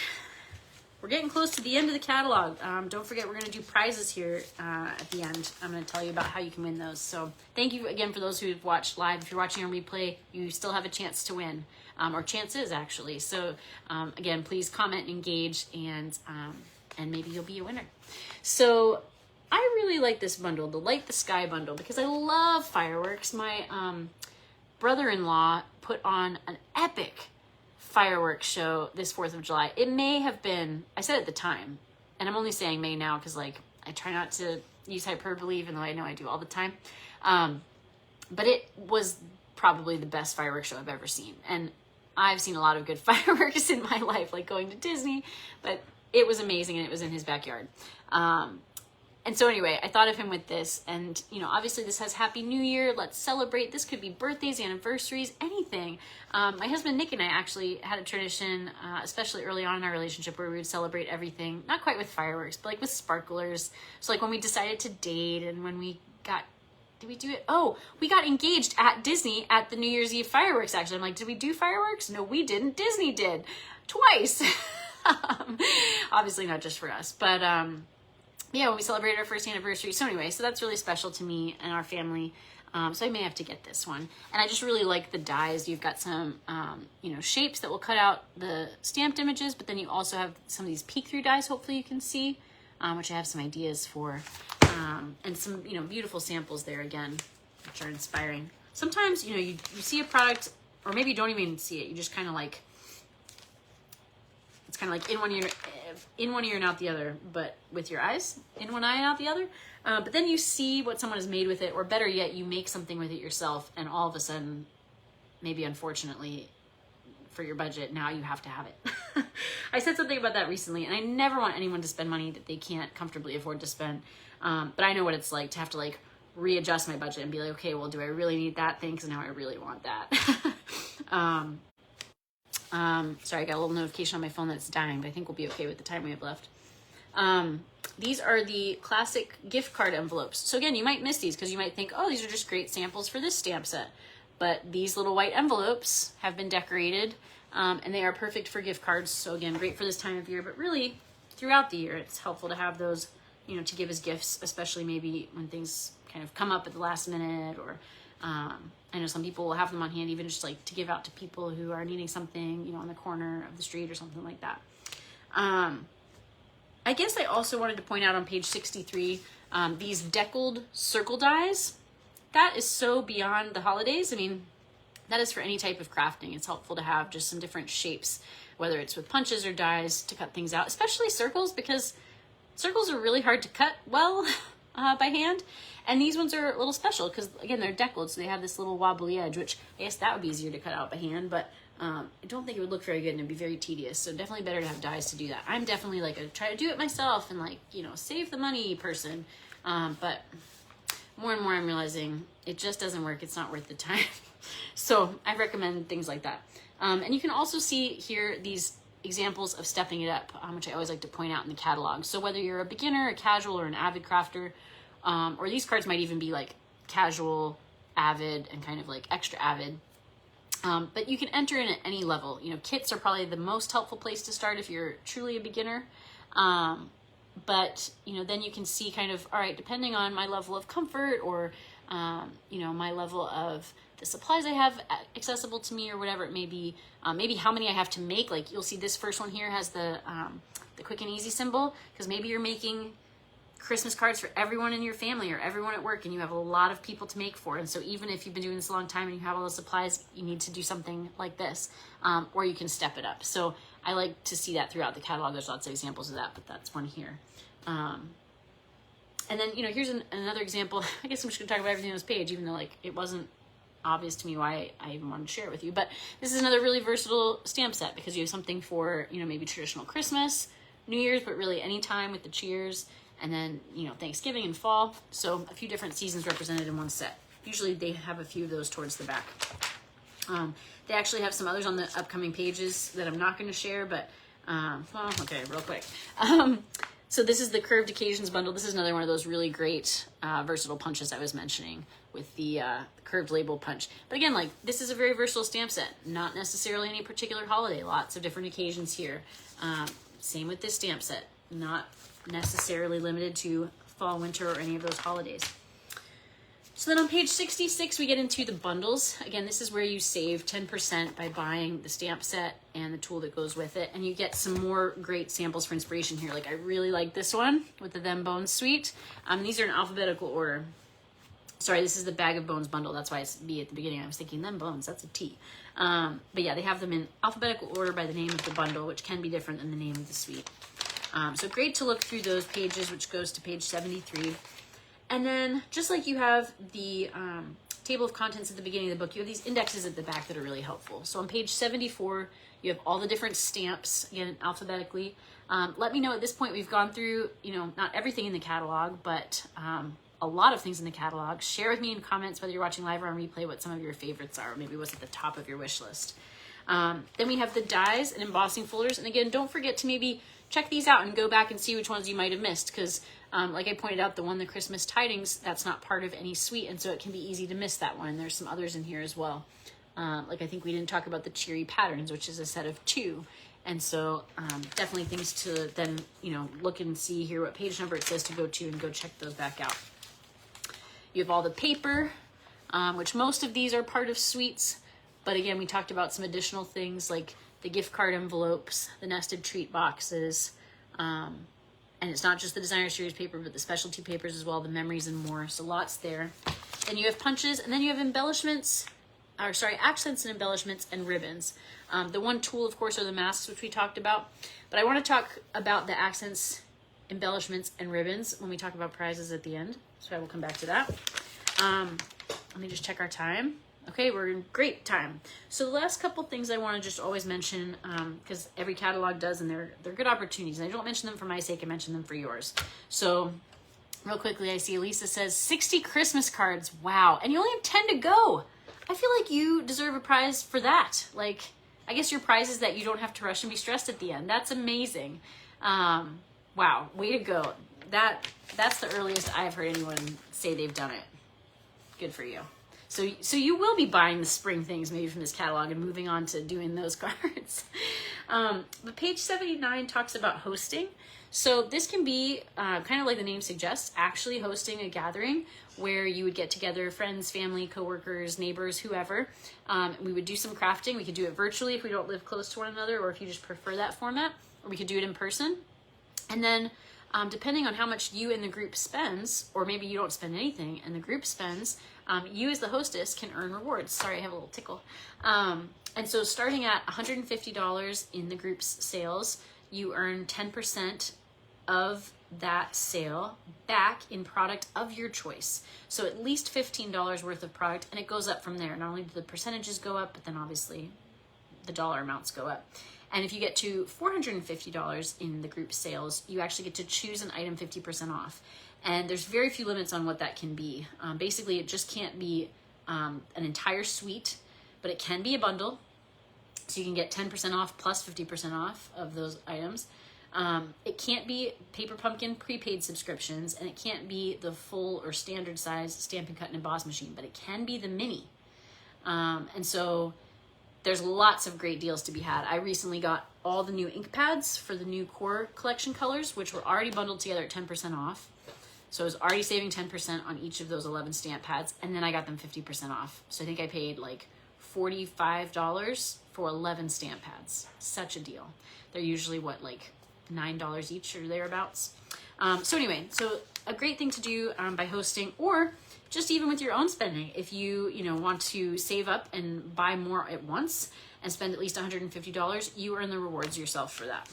We're getting close to the end of the catalog. Don't forget, we're going to do prizes here at the end. I'm going to tell you about how you can win those. So thank you again for those who've watched live. If you're watching on replay, you still have a chance to win, or chances actually. So again, please comment, engage, and maybe you'll be a winner. So I really like this bundle, the Light the Sky bundle, because I love fireworks. My brother-in-law put on an epic fireworks show this 4th of July. It may have been, I said at the time, and I'm only saying may now because like I try not to use hyperbole even though I know I do all the time. But it was probably the best fireworks show I've ever seen. And I've seen a lot of good fireworks in my life, like going to Disney, but it was amazing and it was in his backyard. And so anyway, I thought of him with this, and you know, obviously this has Happy New Year, let's celebrate. This could be birthdays, anniversaries, anything. My husband Nick and I actually had a tradition, especially early on in our relationship, where we would celebrate everything, not quite with fireworks, but like with sparklers. So like when we decided to date and when we got, did we do it? Oh, we got engaged at Disney at the New Year's Eve fireworks, actually. I'm like, did we do fireworks? No, we didn't. Disney did. Twice. Obviously not just for us, but yeah, when we celebrated our first anniversary. So anyway, so that's really special to me and our family. So I may have to get this one. And I just really like the dies. You've got some, you know, shapes that will cut out the stamped images, but then you also have some of these peek-through dies, hopefully you can see, which I have some ideas for. And some, you know, beautiful samples there again, which are inspiring. Sometimes, you know, you see a product, or maybe you don't even see it. You just kind of like, it's kind of like in one ear and out the other, but with your eyes, in one eye and out the other. But then you see what someone has made with it, or better yet, you make something with it yourself, and all of a sudden, maybe unfortunately, for your budget, now you have to have it. I said something about that recently, and I never want anyone to spend money that they can't comfortably afford to spend. But I know what it's like to have to like readjust my budget and be like, okay, well, do I really need that thing? Because now I really want that. Sorry, I got a little notification on my phone that's dying, but I think we'll be okay with the time we have left. These are the classic gift card envelopes. So again, you might miss these because you might think, oh, these are just great samples for this stamp set. But these little white envelopes have been decorated, and they are perfect for gift cards. So again, great for this time of year, but really throughout the year, it's helpful to have those, you know, to give as gifts, especially maybe when things kind of come up at the last minute, or I know some people will have them on hand even just like to give out to people who are needing something, you know, on the corner of the street or something like that. I guess I also wanted to point out on page 63, these deckled circle dies. That is so beyond the holidays. I mean, that is for any type of crafting. It's helpful to have just some different shapes, whether it's with punches or dies to cut things out, especially circles, because circles are really hard to cut well by hand. And these ones are a little special because, again, they're deckled, so they have this little wobbly edge, which I guess that would be easier to cut out by hand, but I don't think it would look very good and it'd be very tedious. So definitely better to have dies to do that. I'm definitely like a try to do it myself and like, you know, save the money person. But more and more I'm realizing it just doesn't work. It's not worth the time. So I recommend things like that. And you can also see here these examples of stepping it up, which I always like to point out in the catalog. So whether you're a beginner, a casual, or an avid crafter, or these cards might even be like casual, avid, and kind of like extra avid. But you can enter in at any level. You know, kits are probably the most helpful place to start if you're truly a beginner. But, you know, then you can see kind of, all right, depending on my level of comfort or, you know, my level of the supplies I have accessible to me or whatever it may be, maybe how many I have to make. Like you'll see this first one here has the quick and easy symbol, because maybe you're making Christmas cards for everyone in your family or everyone at work and you have a lot of people to make for. And so even if you've been doing this a long time and you have all the supplies, you need to do something like this, or you can step it up. So I like to see that throughout the catalog. There's lots of examples of that, but that's one here. And then, you know, here's another example. I guess I'm just gonna talk about everything on this page, even though like it wasn't obvious to me why I even wanted to share it with you. But this is another really versatile stamp set because you have something for, you know, maybe traditional Christmas, New Year's, but really any time with the cheers. And then, you know, Thanksgiving and fall. So a few different seasons represented in one set. Usually they have a few of those towards the back. They actually have some others on the upcoming pages that I'm not going to share, but, well, okay, real quick. So this is the Curved Occasions bundle. This is another one of those really great versatile punches I was mentioning with the curved label punch. But again, like this is a very versatile stamp set, not necessarily any particular holiday, lots of different occasions here. Same with this stamp set, not necessarily limited to fall, winter, or any of those holidays. So then on page 66, we get into the bundles. Again, this is where you save 10% by buying the stamp set and the tool that goes with it. And you get some more great samples for inspiration here. Like I really like this one with the Them Bones suite. These are in alphabetical order. Sorry, this is the Bag of Bones bundle. That's why it's B at the beginning. I was thinking Them Bones, that's a T. But yeah, they have them in alphabetical order by the name of the bundle, which can be different than the name of the suite. So great to look through those pages, which goes to page 73. And then just like you have the table of contents at the beginning of the book, you have these indexes at the back that are really helpful. So on page 74, you have all the different stamps, again, alphabetically. Let me know at this point, we've gone through, you know, not everything in the catalog, but a lot of things in the catalog. Share with me in comments, whether you're watching live or on replay, what some of your favorites are, or maybe what's at the top of your wish list. Then we have the dies and embossing folders. And again, don't forget to maybe check these out and go back and see which ones you might have missed, because like I pointed out, the Christmas Tidings, that's not part of any suite, and so it can be easy to miss that one. And there's some others in here as well. Like I think we didn't talk about the Cheery Patterns, which is a set of 2. And so definitely things to then, you know, look and see here what page number it says to go to and go check those back out. You have all the paper, which most of these are part of suites. But again, we talked about some additional things like the gift card envelopes, the nested treat boxes, and it's not just the designer series paper, but the specialty papers as well, the memories and more. So lots there. Then you have punches, and then you have embellishments, or sorry, accents and embellishments and ribbons. The one tool, of course, are the masks, which we talked about. But I want to talk about the accents, embellishments, and ribbons when we talk about prizes at the end. So I will come back to that. Let me just check our time. Okay, we're in great time. So the last couple things I want to just always mention, because every catalog does, and they're good opportunities. And I don't mention them for my sake, I mention them for yours. So real quickly, I see Elisa says 60 Christmas cards. Wow. And you only have 10 to go. I feel like you deserve a prize for that. Like, I guess your prize is that you don't have to rush and be stressed at the end. That's amazing. Wow, way to go. That's the earliest I've heard anyone say they've done it. Good for you. So you will be buying the spring things maybe from this catalog and moving on to doing those cards. But page 79 talks about hosting. So this can be kind of like the name suggests, actually hosting a gathering where you would get together friends, family, coworkers, neighbors, whoever. We would do some crafting. We could do it virtually if we don't live close to one another, or if you just prefer that format, or we could do it in person. And then depending on how much you and the group spends, or maybe you don't spend anything and the group spends, you as the hostess can earn rewards. Sorry, I have a little tickle. And so starting at $150 in the group's sales, you earn 10% of that sale back in product of your choice. So at least $15 worth of product, and it goes up from there. Not only do the percentages go up, but then obviously the dollar amounts go up. And if you get to $450 in the group sales, you actually get to choose an item 50% off. And there's very few limits on what that can be. Basically, it just can't be an entire suite, but it can be a bundle. So you can get 10% off plus 50% off of those items. It can't be Paper Pumpkin prepaid subscriptions, and it can't be the full or standard size Stampin' Cut and Emboss machine, but it can be the mini. And so there's lots of great deals to be had. I recently got all the new ink pads for the new core collection colors, which were already bundled together at 10% off. So I was already saving 10% on each of those 11 stamp pads, and then I got them 50% off. So I think I paid like $45 for 11 stamp pads. Such a deal. They're usually what, like $9 each or thereabouts. So anyway, so a great thing to do by hosting, or just even with your own spending. If you want to save up and buy more at once and spend at least $150, you earn the rewards yourself for that.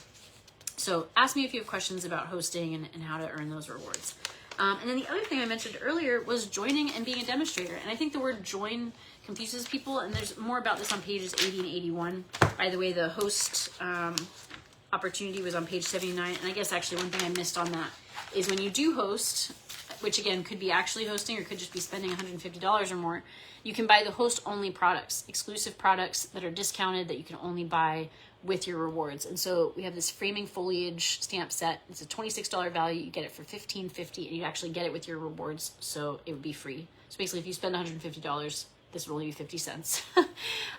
So ask me if you have questions about hosting and how to earn those rewards. And then the other thing I mentioned earlier was joining and being a demonstrator. And I think the word join confuses people, and there's more about this on pages 80 and 81. By the way, the host opportunity was on page 79. And I guess actually one thing I missed on that is when you do host, which again could be actually hosting or could just be spending $150 or more, you can buy the host only products, exclusive products that are discounted that you can only buy with your rewards. And so we have this framing foliage stamp set. It's a $26 value. You get it for $15.50, and you actually get it with your rewards, so it would be free. So basically, if you spend $150, this will only be 50 cents.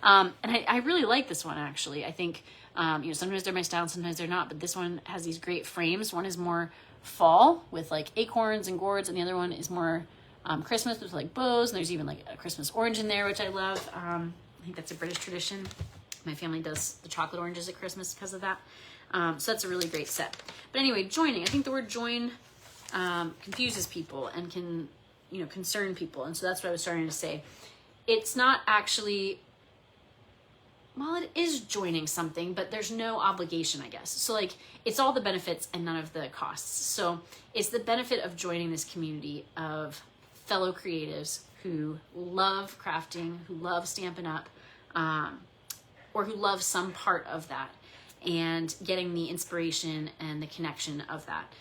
And I really like this one, actually. I think sometimes they're my style and sometimes they're not, but this one has these great frames. One is more fall with like acorns and gourds, and the other one is more Christmas with like bows, and there's even like a Christmas orange in there, which I love. I think that's a British tradition. My family does the chocolate oranges at Christmas because of that. So that's a really great set. But anyway, joining. I think the word join confuses people and can, concern people. And so that's what I was starting to say. It's not actually, well, it is joining something, but there's no obligation, I guess. So like, it's all the benefits and none of the costs. So it's the benefit of joining this community of fellow creatives who love crafting, who love Stampin' Up, or who love some part of that, and getting the inspiration and the connection of that.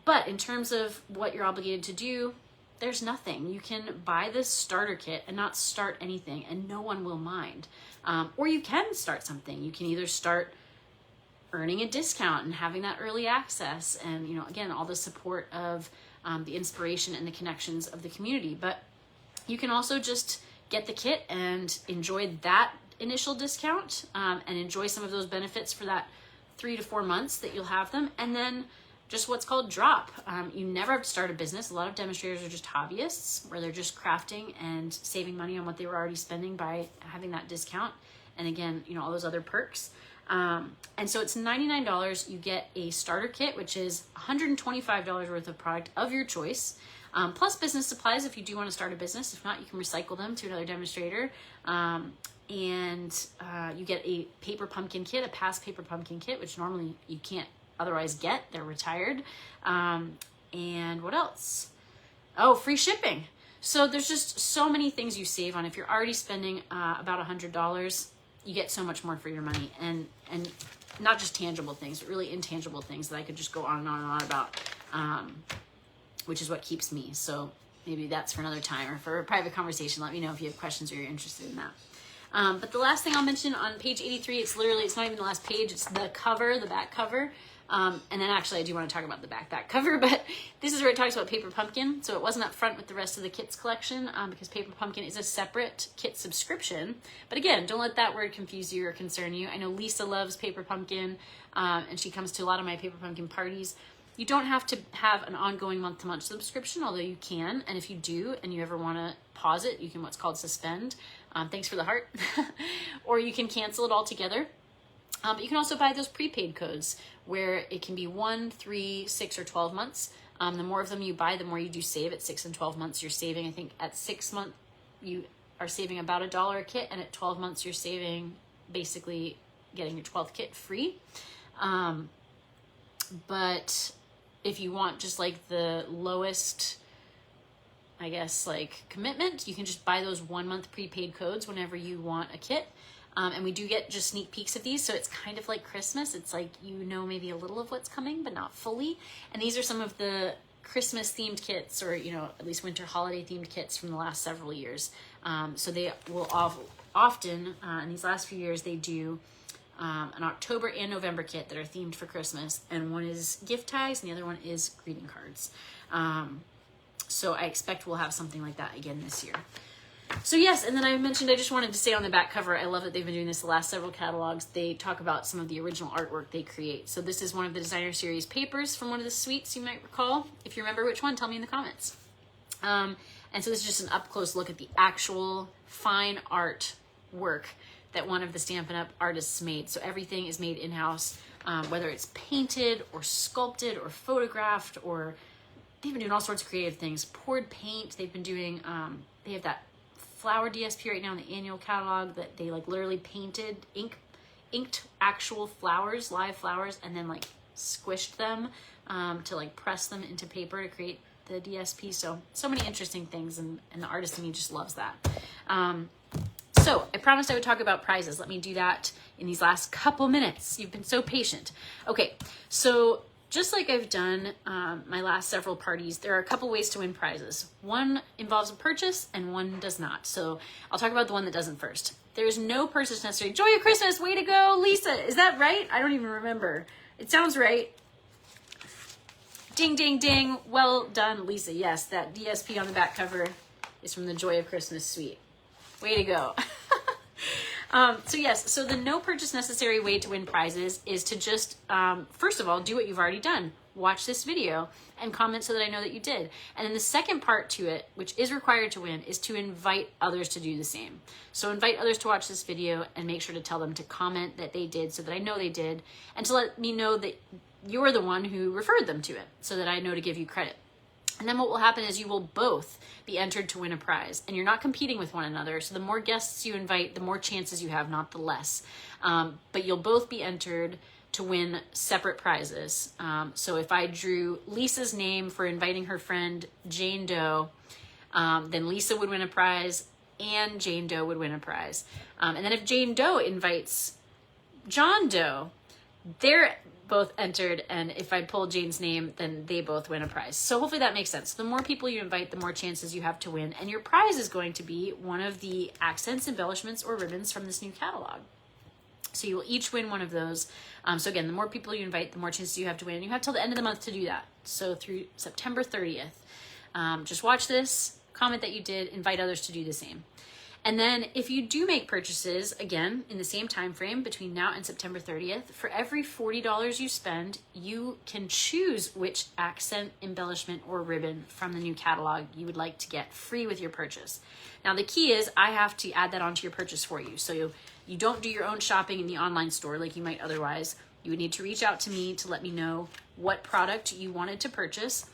But in terms of what you're obligated to do, there's nothing. You can buy this starter kit and not start anything, and no one will mind. Or you can start something. You can either start earning a discount and having that early access, and again, all the support of the inspiration and the connections of the community. But you can also just get the kit and enjoy that initial discount and enjoy some of those benefits for that 3 to 4 months that you'll have them, and then just what's called drop. You never have to start a business. A lot of demonstrators are just hobbyists, where they're just crafting and saving money on what they were already spending by having that discount, and again, all those other perks. And so it's $99. You get a starter kit, which is $125 worth of product of your choice, plus business supplies if you do want to start a business. If not, you can recycle them to another demonstrator. And you get a paper pumpkin kit, a past paper pumpkin kit, which normally you can't otherwise get. They're retired. And what else? Oh, free shipping. So there's just so many things you save on. If you're already spending about $100, you get so much more for your money, and not just tangible things, but really intangible things that I could just go on and on and on about, which is what keeps me. So maybe that's for another time or for a private conversation. Let me know if you have questions or you're interested in that. But the last thing I'll mention on page 83, it's not even the last page, it's the cover, the back cover. And then actually I do want to talk about the back cover, but this is where it talks about Paper Pumpkin. So it wasn't up front with the rest of the kits collection because Paper Pumpkin is a separate kit subscription. But again, don't let that word confuse you or concern you. I know Lisa loves Paper Pumpkin and she comes to a lot of my Paper Pumpkin parties. You don't have to have an ongoing month-to-month subscription, although you can. And if you do and you ever want to pause it, you can what's called suspend. Thanks for the heart. Or you can cancel it altogether. But you can also buy those prepaid codes where it can be 1, 3, 6, or 12 months. The more of them you buy, the more you do save. At 6 and 12 months, you're saving, I think at 6 months, you are saving about $1 a kit. And at 12 months, you're saving basically getting your 12th kit free. But if you want just like the lowest, I guess, like commitment, you can just buy those 1 month prepaid codes whenever you want a kit. And we do get just sneak peeks of these, so it's kind of like Christmas. It's like, you know, maybe a little of what's coming, but not fully. And these are some of the Christmas themed kits, or, you know, at least winter holiday themed kits from the last several years. So they will often, in these last few years, they do an October and November kit that are themed for Christmas. And one is gift tags and the other one is greeting cards. So I expect we'll have something like that again this year. So yes, and then I mentioned, I just wanted to say on the back cover, I love that they've been doing this the last several catalogs. They talk about some of the original artwork they create. So this is one of the designer series papers from one of the suites you might recall. If you remember which one, tell me in the comments. And so this is just an up-close look at the actual fine art work that one of the Stampin' Up! Artists made. So everything is made in-house, whether it's painted or sculpted or photographed, or they've been doing all sorts of creative things. Poured paint, they've been doing, they have that flower DSP right now in the annual catalog that they like literally painted, inked actual flowers, live flowers, and then like squished them to like press them into paper to create the DSP. So many interesting things, and the artist in me just loves that. So I promised I would talk about prizes. Let me do that in these last couple minutes. You've been so patient. Okay, so just like I've done my last several parties, there are a couple ways to win prizes. One involves a purchase and one does not. So I'll talk about the one that doesn't first. There's no purchase necessary. Joy of Christmas, way to go, Lisa. Is that right? I don't even remember. It sounds right. Ding, ding, ding. Well done, Lisa. Yes, that DSP on the back cover is from the Joy of Christmas suite. Way to go. So yes, so the no purchase necessary way to win prizes is to just, first of all, do what you've already done. Watch this video and comment so that I know that you did. And then the second part to it, which is required to win, is to invite others to do the same. So invite others to watch this video and make sure to tell them to comment that they did so that I know they did, and to let me know that you're the one who referred them to it so that I know to give you credit. And then what will happen is you will both be entered to win a prize, and you're not competing with one another. So the more guests you invite, the more chances you have, not the less. But you'll both be entered to win separate prizes. So if I drew Lisa's name for inviting her friend Jane Doe, then Lisa would win a prize and Jane Doe would win a prize. And then if Jane Doe invites John Doe, they're both entered, and if I pull Jane's name, then they both win a prize. So hopefully that makes sense. The more people you invite, the more chances you have to win, and your prize is going to be one of the accents, embellishments, or ribbons from this new catalog. So you will each win one of those. So again, the more people you invite, the more chances you have to win, and you have till the end of the month to do that. So through September 30th. Just watch this, comment that you did, invite others to do the same. And then if you do make purchases, again, in the same time frame between now and September 30th, for every $40 you spend, you can choose which accent, embellishment, or ribbon from the new catalog you would like to get free with your purchase. Now, the key is I have to add that onto your purchase for you. So you don't do your own shopping in the online store like you might otherwise. You would need to reach out to me to let me know what product you wanted to purchase.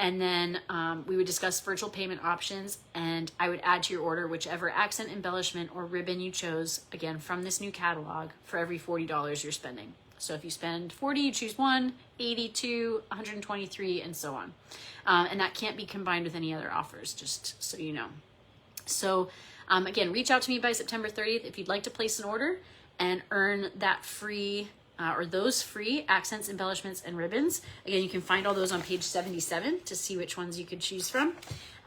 And then we would discuss virtual payment options, and I would add to your order whichever accent, embellishment, or ribbon you chose, again, from this new catalog for every $40 you're spending. So if you spend 40, you choose one, 82, 123, and so on. And that can't be combined with any other offers, just so you know. So again, reach out to me by September 30th if you'd like to place an order and earn that free or those free accents, embellishments, and ribbons. Again, you can find all those on page 77 to see which ones you could choose from.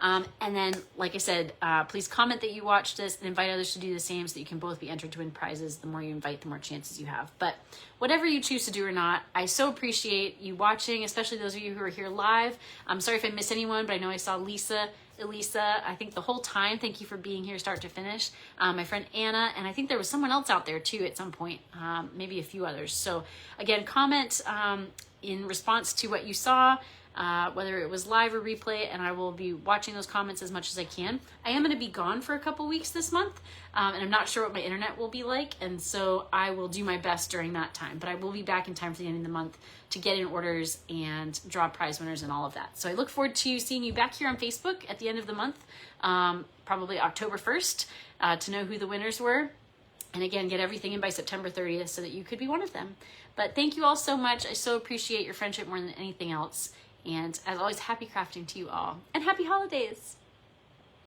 And then, like I said, please comment that you watched this and invite others to do the same so that you can both be entered to win prizes. The more you invite, the more chances you have. But whatever you choose to do or not, I so appreciate you watching, especially those of you who are here live. I'm sorry if I missed anyone, but I know I saw Lisa, Elisa, I think the whole time. Thank you for being here start to finish. My friend Anna, and I think there was someone else out there too at some point, maybe a few others. So again, comment in response to what you saw, whether it was live or replay, and I will be watching those comments as much as I can. I am going to be gone for a couple weeks this month, and I'm not sure what my internet will be like, and so I will do my best during that time, but I will be back in time for the end of the month to get in orders and draw prize winners and all of that. So I look forward to seeing you back here on Facebook at the end of the month, probably October 1st, to know who the winners were. And again, get everything in by September 30th so that you could be one of them. But thank you all so much. I so appreciate your friendship more than anything else. And as always, happy crafting to you all, and happy holidays.